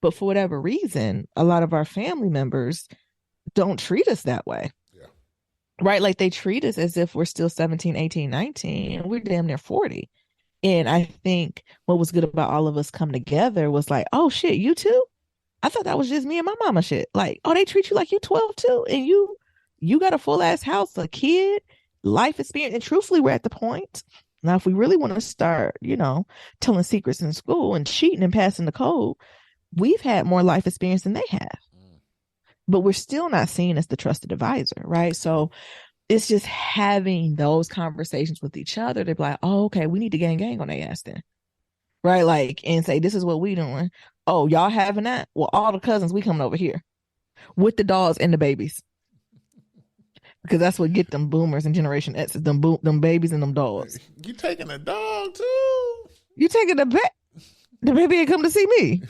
But for whatever reason, a lot of our family members don't treat us that way. Yeah. Right? Like, they treat us as if we're still 17, 18, 19, and we're damn near 40. And I think what was good about all of us coming together was like, oh shit, you too? I thought that was just me and my mama shit. Like, oh, they treat you like you 12 too? And you got a full ass house, a kid, life experience. And truthfully, we're at the point now, if we really want to start, telling secrets in school and cheating and passing the code, we've had more life experience than they have, but we're still not seen as the trusted advisor, right? So it's just having those conversations with each other to be like, oh, okay, we need to gang on their ass then, right? Like, and say, this is what we doing. Oh, y'all having that? Well, all the cousins, we coming over here with the dogs and the babies, because that's what get them boomers and Generation X, them babies and them dogs. You taking a dog too? You taking the baby ain't come to see me.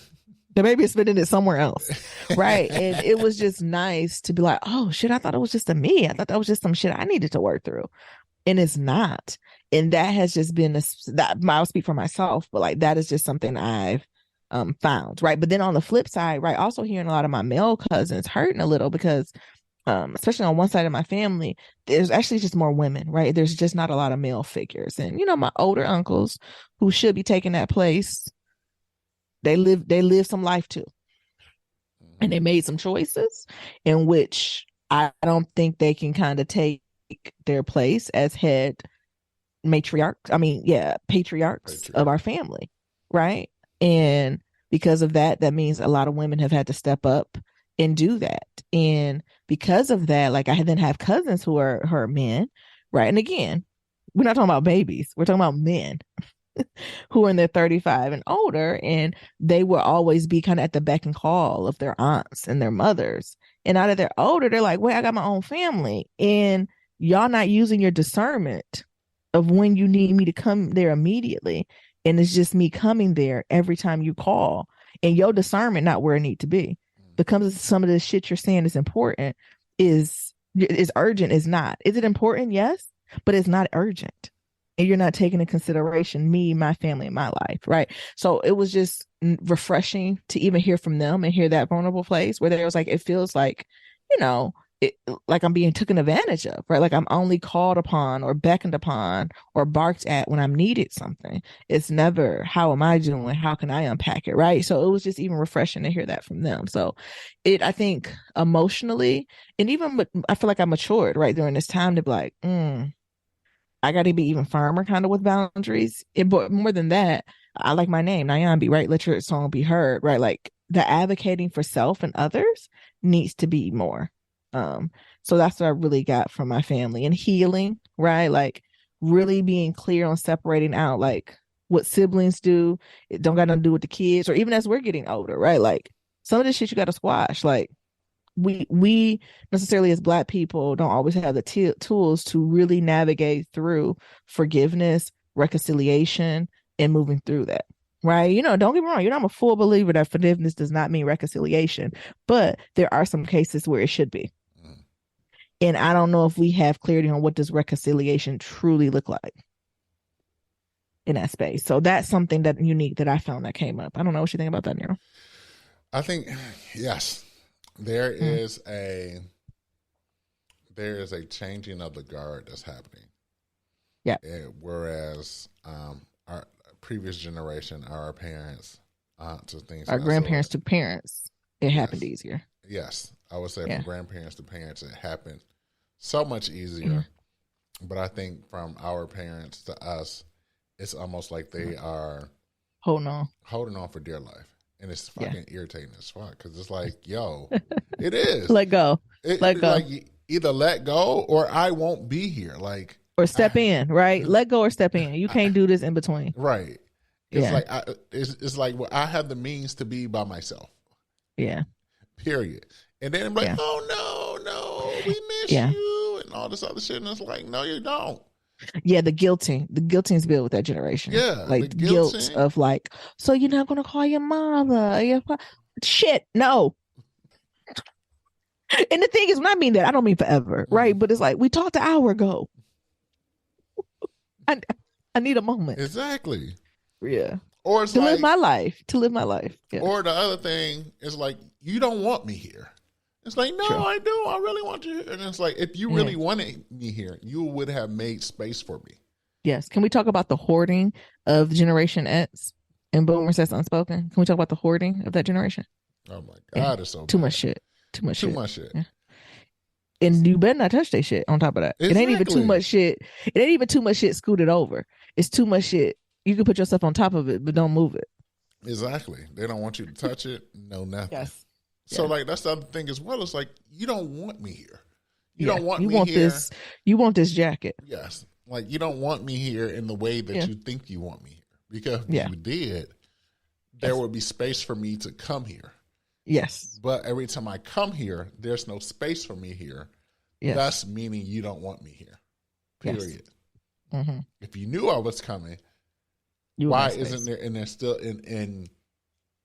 The baby is spending it somewhere else. Right. And it was just nice to be like, oh shit, I thought it was just a me. I thought that was just some shit I needed to work through. And it's not. And that has just been that I'll speak for myself, but like that is just something I've found. Right. But then on the flip side, right, also hearing a lot of my male cousins hurting a little because especially on one side of my family, there's actually just more women, right? There's just not a lot of male figures. And, you know, my older uncles who should be taking that place, they live some life too. And they made some choices in which I don't think they can kind of take their place as head patriarchs of our family, right? And because of that, that means a lot of women have had to step up and do that. And because of that, like I then have cousins who are men, right? And again, we're not talking about babies, we're talking about men who are in their 35 and older, and they will always be kind of at the beck and call of their aunts and their mothers. And now that they're older, they're like, wait, I got my own family. And y'all not using your discernment of when you need me to come there immediately. And it's just me coming there every time you call, and your discernment not where it need to be. Because some of the shit you're saying is important, is urgent, is not. Is it important? Yes, but it's not urgent. And you're not taking into consideration me, my family, and my life, right? So it was just refreshing to even hear from them and hear that vulnerable place where there was like, it feels like, you know, like I'm being taken advantage of, right? Like I'm only called upon or beckoned upon or barked at when I'm needed something. It's never, how am I doing? How can I unpack it, right? So it was just even refreshing to hear that from them. So I think emotionally, and even I feel like I matured right during this time to be like, I got to be even firmer kind of with boundaries. But more than that, I like my name, Nyambi, right? Let your song be heard, right? Like the advocating for self and others needs to be more. So that's what I really got from my family, and healing, right? Like really being clear on separating out like what siblings do. It don't got nothing to do with the kids, or even as we're getting older, right? Like some of this shit you got to squash. Like we necessarily as Black people don't always have the tools to really navigate through forgiveness, reconciliation, and moving through that. Right. You know, don't get me wrong. You know, I'm a full believer that forgiveness does not mean reconciliation, but there are some cases where it should be. And I don't know if we have clarity on what does reconciliation truly look like in that space. So that's something that unique that I found that came up. I don't know what you think about that, Nero. I think, yes, there is a changing of the guard that's happening. Yeah. Whereas our previous generation, our parents, aunts, and things, our grandparents to parents, it happened easier. Yes, I would say from grandparents to parents, it happened so much easier. But I think from our parents to us, it's almost like they are holding on for dear life. And it's fucking irritating as fuck because it's like, yo, it is. Let go. Let go. Like either let go or I won't be here. Like, or step in, right? Let go or step in. You can't do this in between. Right. It's like it's like, well, I have the means to be by myself. Yeah. Period. And then I'm like, oh no, we miss you and all this other shit. And it's like, no, you don't. Yeah, the guilting is built with that generation. Yeah, like the guilt of like, so you're not gonna call your mother? Shit, no. And the thing is, when I mean that, I don't mean forever, right? But it's like we talked an hour ago. I need a moment. Exactly. Yeah. Or it's to like, live my life. To live my life. Yeah. Or the other thing is like, you don't want me here. It's like, no, I do. I really want you here. And it's like, if you really wanted me here, you would have made space for me. Yes. Can we talk about the hoarding of Generation X and Boomers that's unspoken? Can we talk about the hoarding of that generation? Oh my God, it's so too bad. much shit. Too much shit. Yeah. And you better not touch that shit on top of that. Exactly. It ain't even too much shit. It ain't even too much shit scooted over. It's too much shit. You can put yourself on top of it, but don't move it. Exactly. They don't want you to touch it. No, nothing. Yes. So like that's the other thing as well. It's like, you don't want me here. You don't want me here. This. You want this jacket. Yes. Like you don't want me here in the way that you think you want me here. Because if you did, there would be space for me to come here. Yes. But every time I come here, there's no space for me here. Yes. That's meaning you don't want me here. Period. Yes. Mm-hmm. If you knew I was coming, why isn't there? And they're still in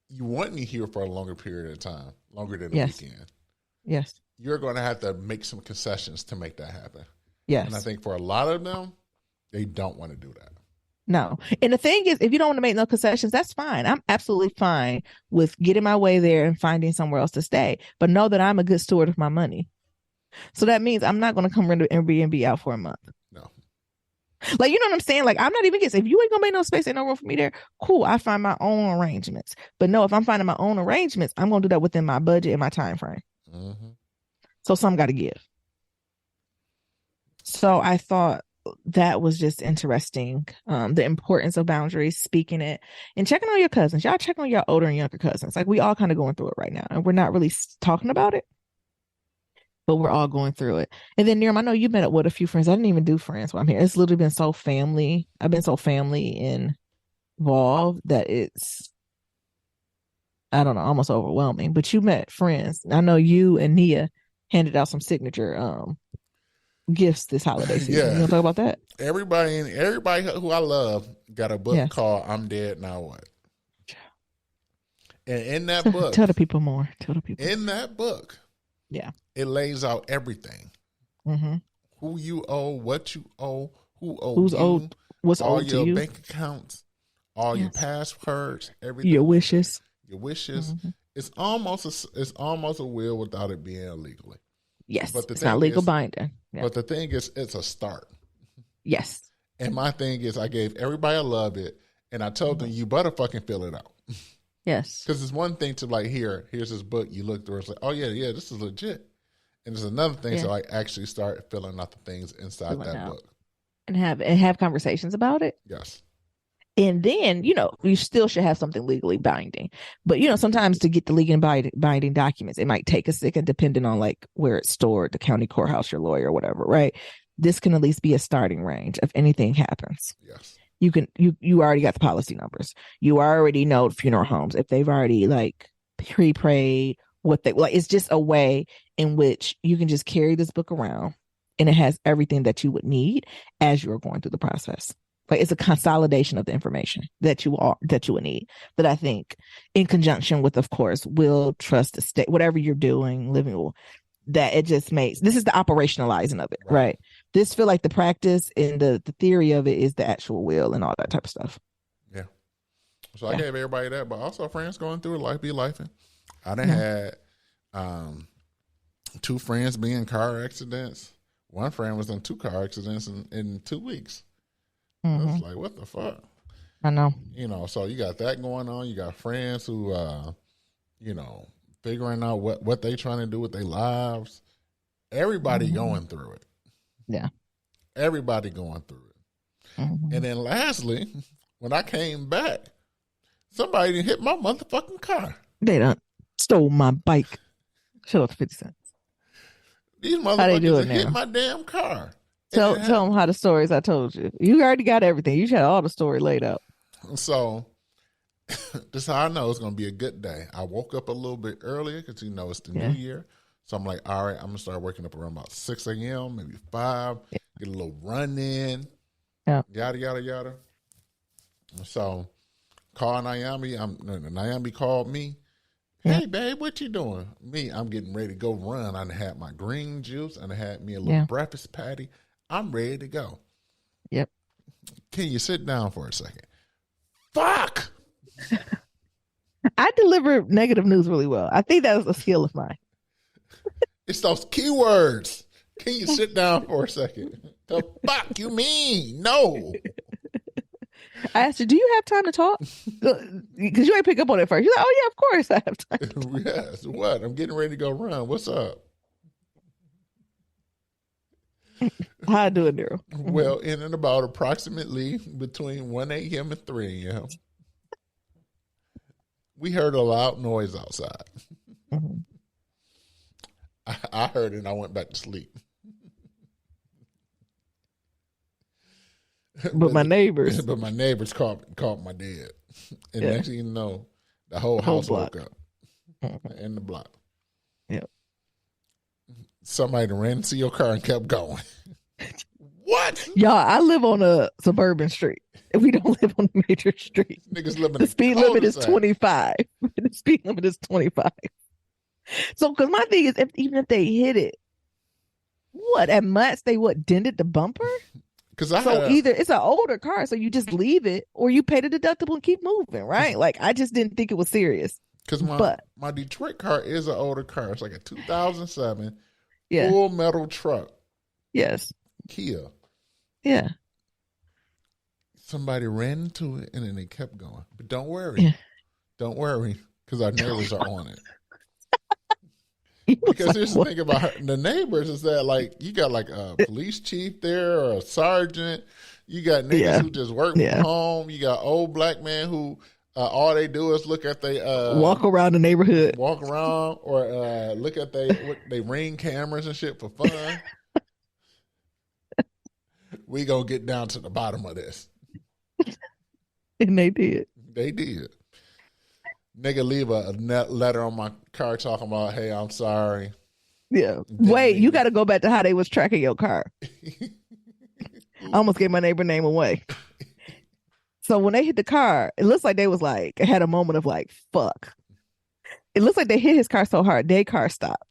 you want me here for a longer period of time, longer than the Yes. weekend. Yes. You're going to have to make some concessions to make that happen. Yes. And I think for a lot of them, they don't want to do that. No. And the thing is, if you don't want to make no concessions, that's fine. I'm absolutely fine with getting my way there and finding somewhere else to stay. But know that I'm a good steward of my money. So that means I'm not going to come rent an Airbnb out for a month. No. Like, you know what I'm saying? Like, I'm not even guessing. If you ain't going to make no space, ain't no room for me there, cool. I find my own arrangements. But no, if I'm finding my own arrangements, I'm going to do that within my budget and my time frame. Mm-hmm. So some got to give. So I thought that was just interesting. The importance of boundaries, speaking it, and checking on your cousins. Y'all check on your older and younger cousins. Like, we all kind of going through it right now, and we're not really talking about it, but we're all going through it. And then, Niram, I know you met up with a few friends. I didn't even do friends while I'm here. It's literally been so family. I've been so family involved that it's, I don't know, almost overwhelming. But you met friends. I know you and Nia handed out some signature gifts this holiday season. Yeah. You want to talk about that? Everybody who I love got a book called "I'm Dead Now What," and in that book, tell the people more. Tell the people. In that book, yeah, it lays out everything: who you owe, what you owe, who's owed, what's all owed to your you, bank accounts, all your passwords, everything, your wishes. It's almost a will without it being illegally. Yes, but it's not legal binding. Yeah. But the thing is, it's a start. Yes. And my thing is, I gave everybody a love it, and I told them, you better fucking fill it out. Yes. Because it's one thing to like, here's this book, you look through, it's like, oh yeah, this is legit. And it's another thing to like actually start filling out the things inside that book. And have conversations about it. Yes. And then, you still should have something legally binding. But, sometimes to get the legally binding documents, it might take a second depending on like where it's stored, the county courthouse, your lawyer, whatever, right? This can at least be a starting range if anything happens. Yes. You already got the policy numbers. You already know funeral homes. If they've already like pre-prayed what they like, it's just a way in which you can just carry this book around and it has everything that you would need as you're going through the process. Like, it's a consolidation of the information that you would need, that I think in conjunction with, of course, will, trust, estate, whatever you're doing, living will, that it just makes, this is the operationalizing of it, right? This feel like the practice and the theory of it is the actual will and all that type of stuff. Yeah. So I gave everybody that, but also friends going through it, life be lifing. I done had 2 friends be in car accidents. One friend was in 2 car accidents in 2 weeks. I was like, what the fuck? I know. So you got that going on. You got friends who, figuring out what they trying to do with their lives. Everybody going through it. Yeah. Everybody going through it. And then lastly, when I came back, somebody didn't hit my motherfucking car. They done stole my bike. Shut up, 50 cents. These motherfuckers hit my damn car. Tell them how the stories I told you. You already got everything. You had all the story laid out. So this is how I know it's going to be a good day. I woke up a little bit earlier because, it's the new year. So I'm like, all right, I'm going to start waking up around about 6 a.m., maybe 5, get a little run in, yada, yada, yada. So call Naomi. Naomi called me. Hey, babe, what you doing? Me, I'm getting ready to go run. I had my green juice and I had me a little breakfast patty. I'm ready to go. Yep. Can you sit down for a second? Fuck! I deliver negative news really well. I think that was a skill of mine. It's those keywords. Can you sit down for a second? The fuck you mean? No. I asked her, do you have time to talk? Because you ain't pick up on it first. You're like, oh, yeah, of course I have time. Yes. What? I'm getting ready to go run. What's up? How I do it, Daryl? Well, in and about approximately between 1 a.m. and 3 a.m., we heard a loud noise outside. I heard it and I went back to sleep. But my neighbors caught my dad. And next thing you know, the whole house woke up. In the block. Yep. Somebody ran to your car and kept going. What? Y'all, I live on a suburban street. We don't live on a major street. Niggas living the speed limit is 25. the speed limit is 25. So, because my thing is, even if they hit it, what at most they dented the bumper? Because either it's an older car, so you just leave it, or you pay the deductible and keep moving, right? Like I just didn't think it was serious. Because my Detroit car is an older car. It's like a 2007 full metal truck. Yes. Kia. Yeah. Somebody ran into it and then they kept going. But don't worry. Don't worry, because our neighbors are on it. Because here's the thing about the neighbors is that, like, you got like a police chief there or a sergeant. You got niggas who just work from home. You got old black men who all they do is look at they walk around the neighborhood, or look at they Ring cameras and shit for fun. We gonna get down to the bottom of this. And they did. They did. Nigga leave a letter on my car talking about, hey, I'm sorry. Yeah. Wait, you got to go back to how they was tracking your car. I almost gave my neighbor name away. So when they hit the car, it looks like they was like, had a moment of like, fuck. It looks like they hit his car so hard, their car stopped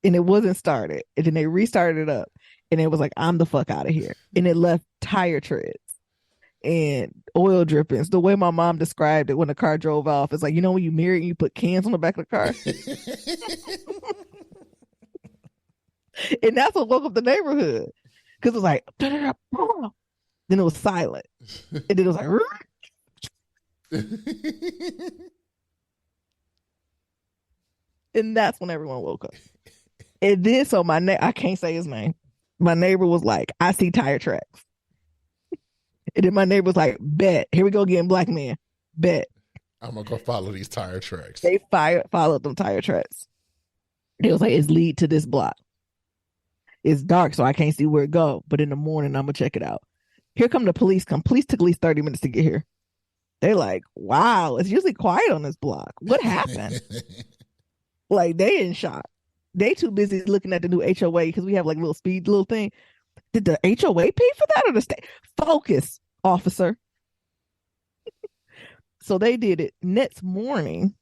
and it wasn't started. And then they restarted it up and it was like, I'm the fuck out of here. And it left tire treads and oil drippings. The way my mom described it when the car drove off, it's like, you know, when you mirror and you put cans on the back of the car. And that's what woke up the neighborhood. Because it was like, then it was silent. And then it was like, and that's when everyone woke up. And then so I can't say his name. My neighbor was like, I see tire tracks. And then my neighbor was like, bet. Here we go again, black man. Bet. I'm going to go follow these tire tracks. They followed them tire tracks. It was like, it's lead to this block. It's dark, so I can't see where it go. But in the morning, I'm going to check it out. Here come the police. Police took at least 30 minutes to get here. They're like, wow, it's usually quiet on this block. What happened? Like, they in shock. They too busy looking at the new HOA because we have like little thing. Did the HOA pay for that or the state? Focus, officer. So they did it. Next morning,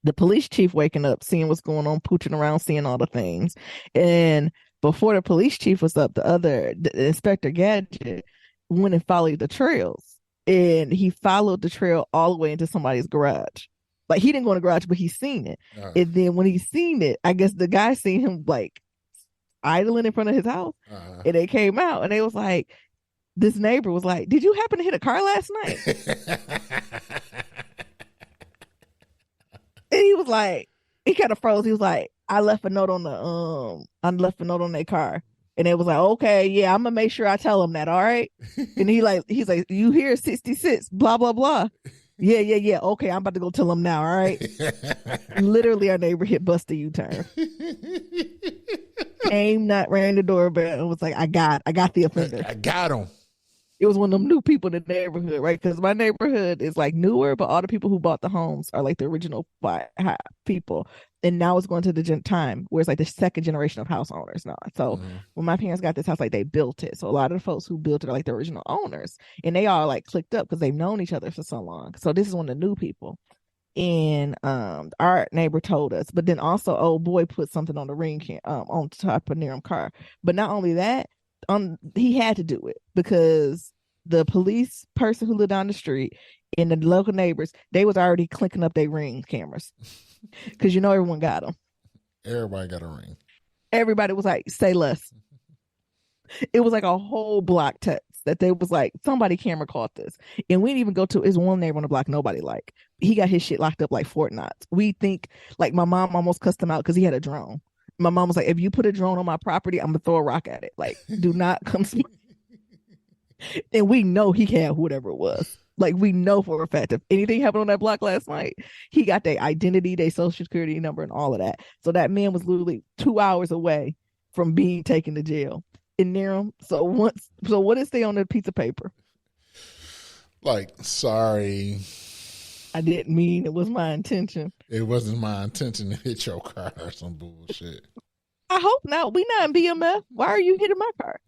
the police chief waking up, seeing what's going on, pooching around, seeing all the things. And before the police chief was up, the Inspector Gadget went and followed the trails. And he followed the trail all the way into somebody's garage. Like, he didn't go in the garage, but he seen it. And then when he seen it, I guess the guy seen him like idling in front of his house. And they came out and they was like, this neighbor was like, did you happen to hit a car last night? And he was like, he kind of froze. He was like, I left a note on their car. And it was like, okay, yeah, I'm gonna make sure I tell him that, all right? And he's like, you hear 66, blah, blah, blah. Yeah. Okay, I'm about to go tell him now, all right? Literally, our neighbor hit bust a U-turn. Came, not rang the doorbell, and was like, I got the offender. I got him. It was one of them new people in the neighborhood, right? Because my neighborhood is like newer, but all the people who bought the homes are like the original people. And now it's going to the time where it's like the second generation of house owners now. So when my parents got this house, like they built it. So a lot of the folks who built it are like the original owners. And they all like clicked up because they've known each other for so long. So this is one of the new people. And our neighbor told us, but then also old boy put something on the ring on top of Niram's car. But not only that, he had to do it because the police person who lived down the street and the local neighbors, they was already clinking up their Ring cameras because everyone got them. Everybody got a Ring. Everybody was like, say less. It was like a whole block text that they was like, somebody camera caught this. And we didn't even go to his one neighbor on the block nobody like. He got his shit locked up like Fort Knox. We think, like, my mom almost cussed him out because he had a drone. My mom was like, if you put a drone on my property, I'm gonna throw a rock at it. Like, do not come. And we know he had whatever it was. Like, we know for a fact if anything happened on that block last night, he got their identity, their social security number, and all of that. So that man was literally 2 hours away from being taken to jail in Niram. So what is there on the piece of paper? Like, sorry, I didn't mean, it was my intention. It wasn't my intention to hit your car or some bullshit. I hope not. We not in BMF. Why are you hitting my car?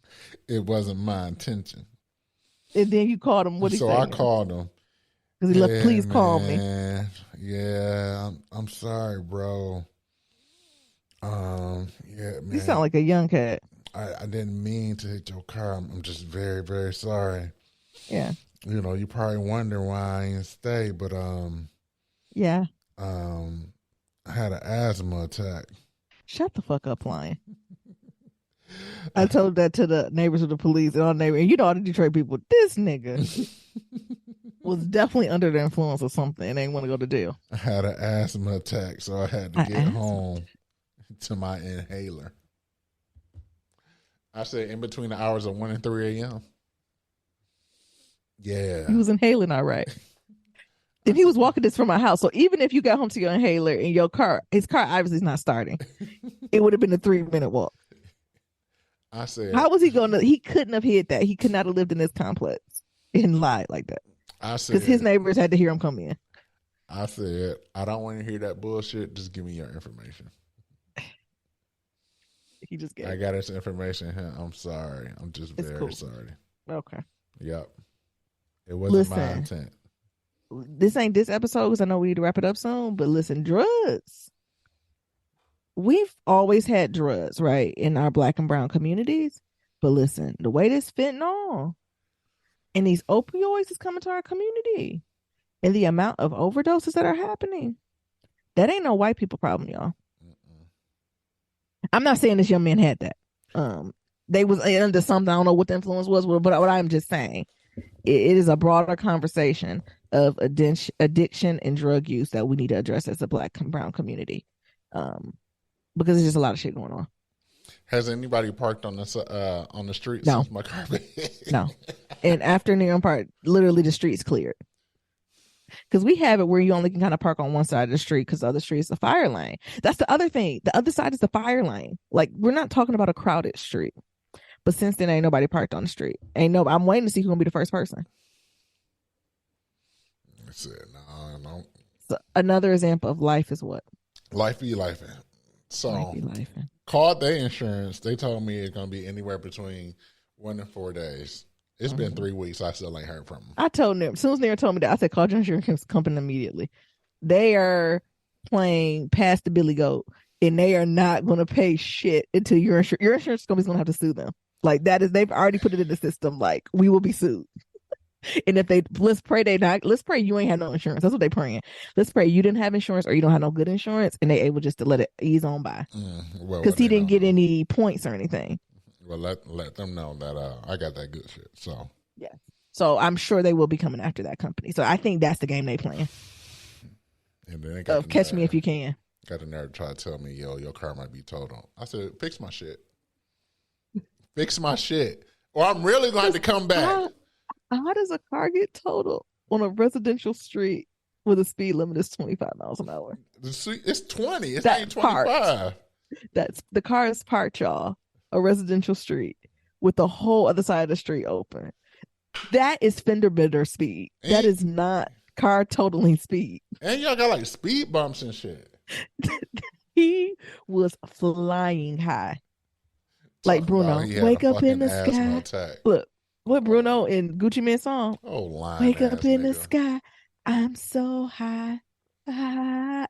It wasn't my intention. And then you called him. What did he say? So I called him, Because he left, Yeah, please call me. man. Yeah, I'm sorry, bro. Yeah, You sound man. like a young cat. I didn't mean to hit your car. I'm just very, very sorry. Yeah. You probably wonder why I didn't stay, but Yeah. um, I had an asthma attack. Shut the fuck up, lying. I told that to the neighbors of the police and all neighbors. And you know all the Detroit people. This nigga was definitely under the influence of something and ain't want to go to jail. I had an asthma attack, so I had to I get asked. home to my inhaler. I said in between the hours of 1 and 3 a.m. Yeah. He was inhaling all right. And he was walking this from my house. So even if you got home to your inhaler in your car, his car obviously is not starting. It would have been a 3-minute walk. I said, How was he going to? He couldn't have hid that. He could not have lived in this complex and lied like that. I said, Because his neighbors had to hear him come in. I said, I don't want to hear that bullshit. Just give me your information. He just gave. I got his information here. I'm sorry. I'm just It's very cool. sorry. Okay. Yep. It wasn't my Listen. intent. This ain't this episode because I know we need to wrap it up soon. But listen, drugs. We've always had drugs, right, in our Black and brown communities. But listen, the way this fentanyl and these opioids is coming to our community and the amount of overdoses that are happening, that ain't no white people problem, y'all. I'm not saying this young man had that. They was under something. I don't know what the influence was, but what I'm just saying, it is a broader conversation of addiction and drug use that we need to address as a Black and brown community, because there's just a lot of shit going on. Has anybody parked on the street No. since my car? No. And after Neon Park, literally the streets cleared. Because we have it where you only can kind of park on one side of the street because the other street is a fire lane. That's the other thing. The other side is the fire lane. Like, we're not talking about a crowded street. But since then, ain't nobody parked on the street. I'm waiting to see who's going to be the first person. I said, no. So another example of life is what? Life be life. So, Life be life. called their insurance. They told me it's going to be anywhere between 1 and 4 days. It's been 3 weeks. I still ain't heard from them. I told them, as soon as they told me that, I said, call your insurance company immediately. They are playing past the Billy Goat, and they are not going to pay shit until your insurance company's going to have to sue them. Like, they've already put it in the system. Like, we will be sued. And if let's pray you ain't had no insurance. That's what they praying. Let's pray you didn't have insurance or you don't have no good insurance, and they able just to let it ease on by. Because he didn't get any points or anything. Well, let them know that I got that good shit. So yeah. So I'm sure they will be coming after that company. So I think that's the game they playing. And then they got catch me if you can. Got the nerve to try to tell me, yo, your car might be totaled. I said, fix my shit. Fix my shit. Or I'm really going to come back. How does a car get totaled on a residential street with a speed limit is 25 miles an hour? It's 20. It's that not 25. That's the car is parked, y'all. A residential street with the whole other side of the street open. That is fender bender speed. That is not car totaling speed. And y'all got like speed bumps and shit. He was flying high. Like Bruno, wake up in the sky. Attack. Look, what Bruno in Gucci Mane song? Wake up in the sky. I'm so high.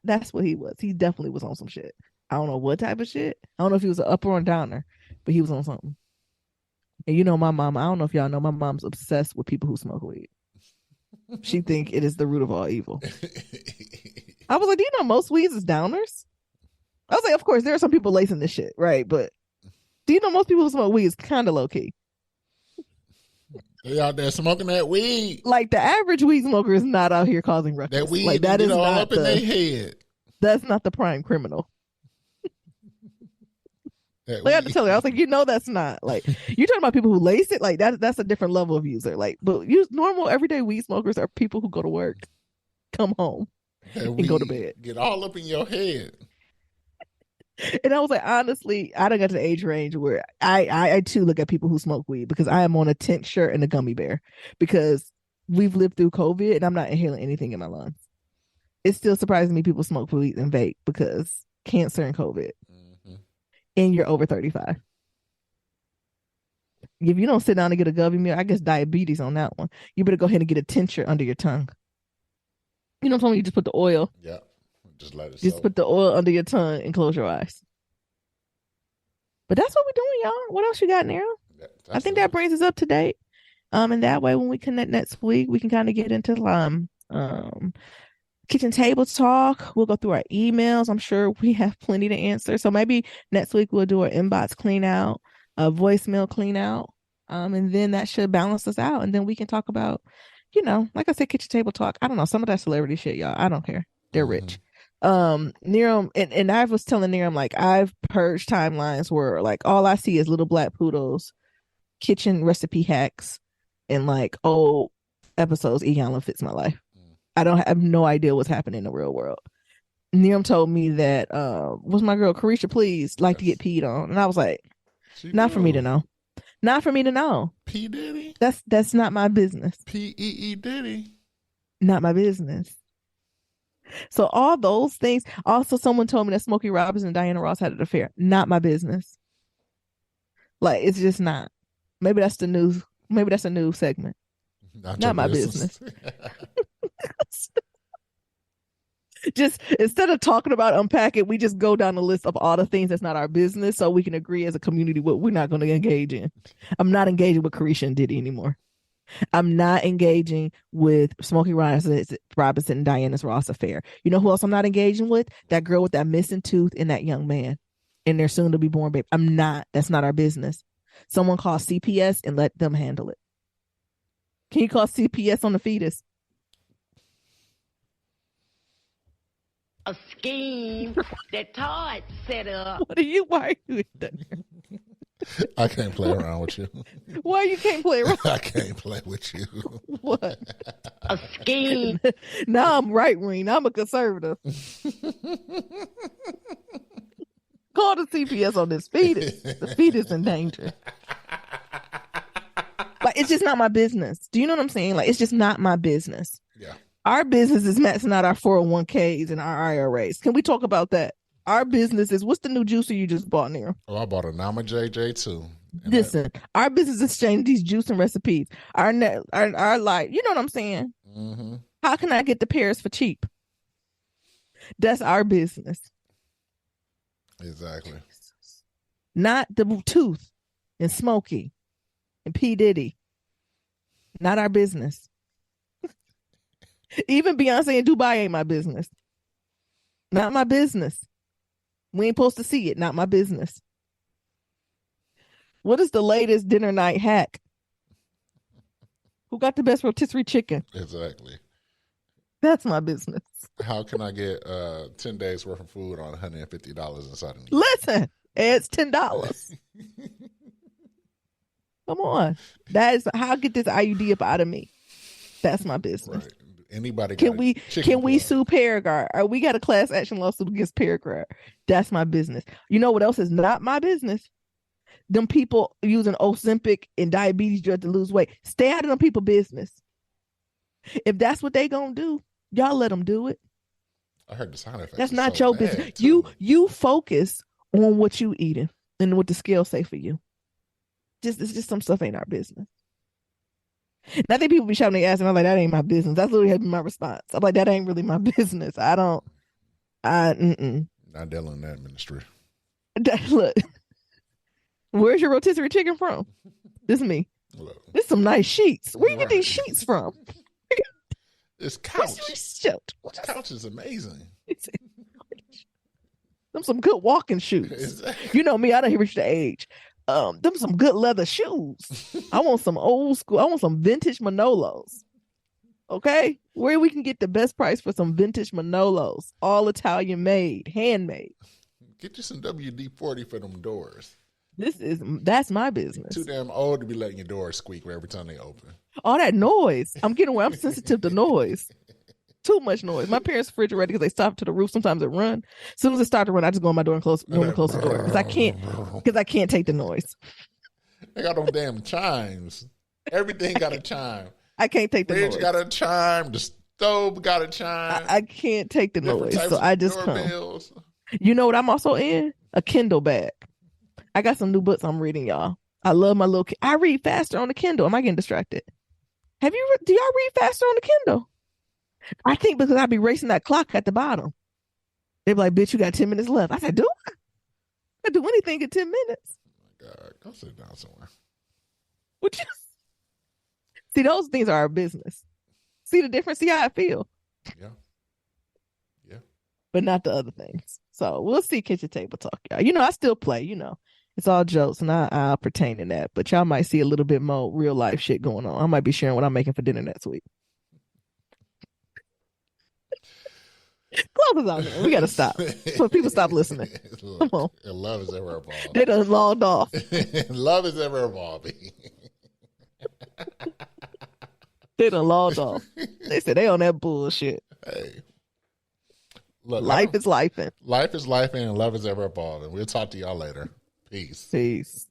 That's what he was. He definitely was on some shit. I don't know what type of shit. I don't know if he was an upper or a downer, but he was on something. And you know my mom, I don't know if y'all know, my mom's obsessed with people who smoke weed. She think it is the root of all evil. I was like, do you know most weeds is downers? I was like, of course, there are some people lacing this shit, right? But do you know most people who smoke weed is kind of low key? They out there smoking that weed. Like the average weed smoker is not out here causing ruckus. That weed like, that is all not up in their head. That's not the prime criminal. Like I had to tell you, I was like, that's not like you're talking about people who lace it. Like that's a different level of user. Like, but normal everyday weed smokers are people who go to work, come home, and go to bed. Get all up in your head. And I was like, honestly, I don't get to the age range where I too look at people who smoke weed because I am on a tincture and a gummy bear because we've lived through COVID and I'm not inhaling anything in my lungs. It still surprises me people smoke weed and vape because cancer and COVID. And you're over 35. If you don't sit down and get a gummy bear, I guess diabetes on that one. You better go ahead and get a tincture under your tongue. You know what I'm talking? You just put the oil. Yeah. Just let it Just soak. put the oil under your tongue and close your eyes. But that's what we're doing, y'all. What else you got, Nero? I That's think that it. brings us up to date. And that way, when we connect next week, we can kind of get into kitchen table talk. We'll go through our emails. I'm sure we have plenty to answer. So maybe next week we'll do an inbox clean out, a voicemail clean out. And then that should balance us out. And then we can talk about, like I said, kitchen table talk. I don't know, some of that celebrity shit, y'all. I don't care. They're rich. Nero, and I was telling Nero, like, I've purged timelines where like all I see is little black poodles, kitchen recipe hacks, and like old episodes. Iyanla Fits My Life. I have no idea what's happening in the real world. Niam told me that was my girl Carisha Please like to get peed on, and I was like, not for me to know. Not for me to know. P Diddy. That's not my business. P Diddy. Not my business. So all those things. Also, someone told me that Smokey Robinson and Diana Ross had an affair. Not my business. Like, it's just not. Maybe that's the news. Maybe that's a new segment. Not my business. Just instead of talking about unpack it, we just go down the list of all the things that's not our business, so we can agree as a community what we're not going to engage in. I'm not engaging with Carisha and Diddy anymore. I'm not engaging with Smokey Robinson and Diana Ross affair. You know who else I'm not engaging with? That girl with that missing tooth and that young man and their soon to be born baby. I'm not. That's not our business. Someone call CPS and let them handle it. Can you call CPS on the fetus? A scheme that Todd set up. Why are you I can't play around with you. Why you can't play around? I can't play with you. What? A scheme. Now I'm right wing. I'm a conservative. Call the CPS on this fetus. The fetus in danger. Like, it's just not my business. Do you know what I'm saying? Like, it's just not my business. Yeah. Our business is maxing out our 401ks and our IRAs. Can we talk about that? Our business is, what's the new juicer you just bought, Nero? Oh, I bought a Nama JJ too. Listen, our business is changing these juicing recipes. Our like, you know what I'm saying? Mm-hmm. How can I get the pears for cheap? That's our business. Exactly. Not the tooth and Smokey and P. Diddy. Not our business. Even Beyonce in Dubai ain't my business. Not my business. We ain't supposed to see it. Not my business. What is the latest dinner night hack? Who got the best rotisserie chicken? Exactly. That's my business. How can I get 10 days worth of food on $150 inside of me? Listen, it's $10. Come on. That is how I get this IUD up out of me. That's my business. Right. Anybody can we sue Paragard? Or we got a class action lawsuit against Paragard. That's my business. You know what else is not my business? Them people using Ozempic and diabetes drug to lose weight. Stay out of them people business. If that's what they gonna do, y'all let them do it. I heard the sound effects. That's not your business. You focus on what you eating and what the scales say for you. It's just some stuff ain't our business. And I think people be shouting their ass, and I'm like, that ain't my business. That's literally been my response. I'm like, that ain't really my business. Not dealing in that ministry. Look, where's your rotisserie chicken from? This is me. Look. This is some nice sheets. Where you get these sheets from? This couch. This couch is amazing. Them some good walking shoes. Exactly. You know me, I don't reach the age. Them some good leather shoes. I want some old school. I want some vintage Manolos. Okay, where we can get the best price for some vintage Manolos, all Italian made, handmade. Get you some WD-40 for them doors. That's my business. Too damn old to be letting your doors squeak every time they open. All that noise. I'm sensitive to noise. Too much noise. My parents' refrigerator, because they stop to the roof. Sometimes it run. As soon as it starts to run, I just go in my door and close the door because I can't take the noise. They got them damn chimes. Everything got a chime. I can't take the noise. Fridge got a chime. The stove got a chime. I can't take the noise, so I just come. You know what I'm also in? A Kindle bag. I got some new books I'm reading, y'all. I love my little. I read faster on the Kindle. Am I getting distracted? Do y'all read faster on the Kindle? I think because I'd be racing that clock at the bottom. They'd be like, bitch, you got 10 minutes left. I said, do I? I do anything in 10 minutes. God, go sit down somewhere. Would you see those things are our business? See the difference? See how I feel? Yeah. Yeah. But not the other things. So we'll see kitchen table talk, y'all. You know, I still play, you know. It's all jokes and I'll pertain in that. But y'all might see a little bit more real life shit going on. I might be sharing what I'm making for dinner next week. Close us out, man. We gotta stop. So people stop listening. Look, Come on. love is ever evolving. They done logged off. Love is ever evolving. They done logged off. They said they on that bullshit. Hey. Look, Life is life. Life is life and love is ever evolving. We'll talk to y'all later. Peace. Peace.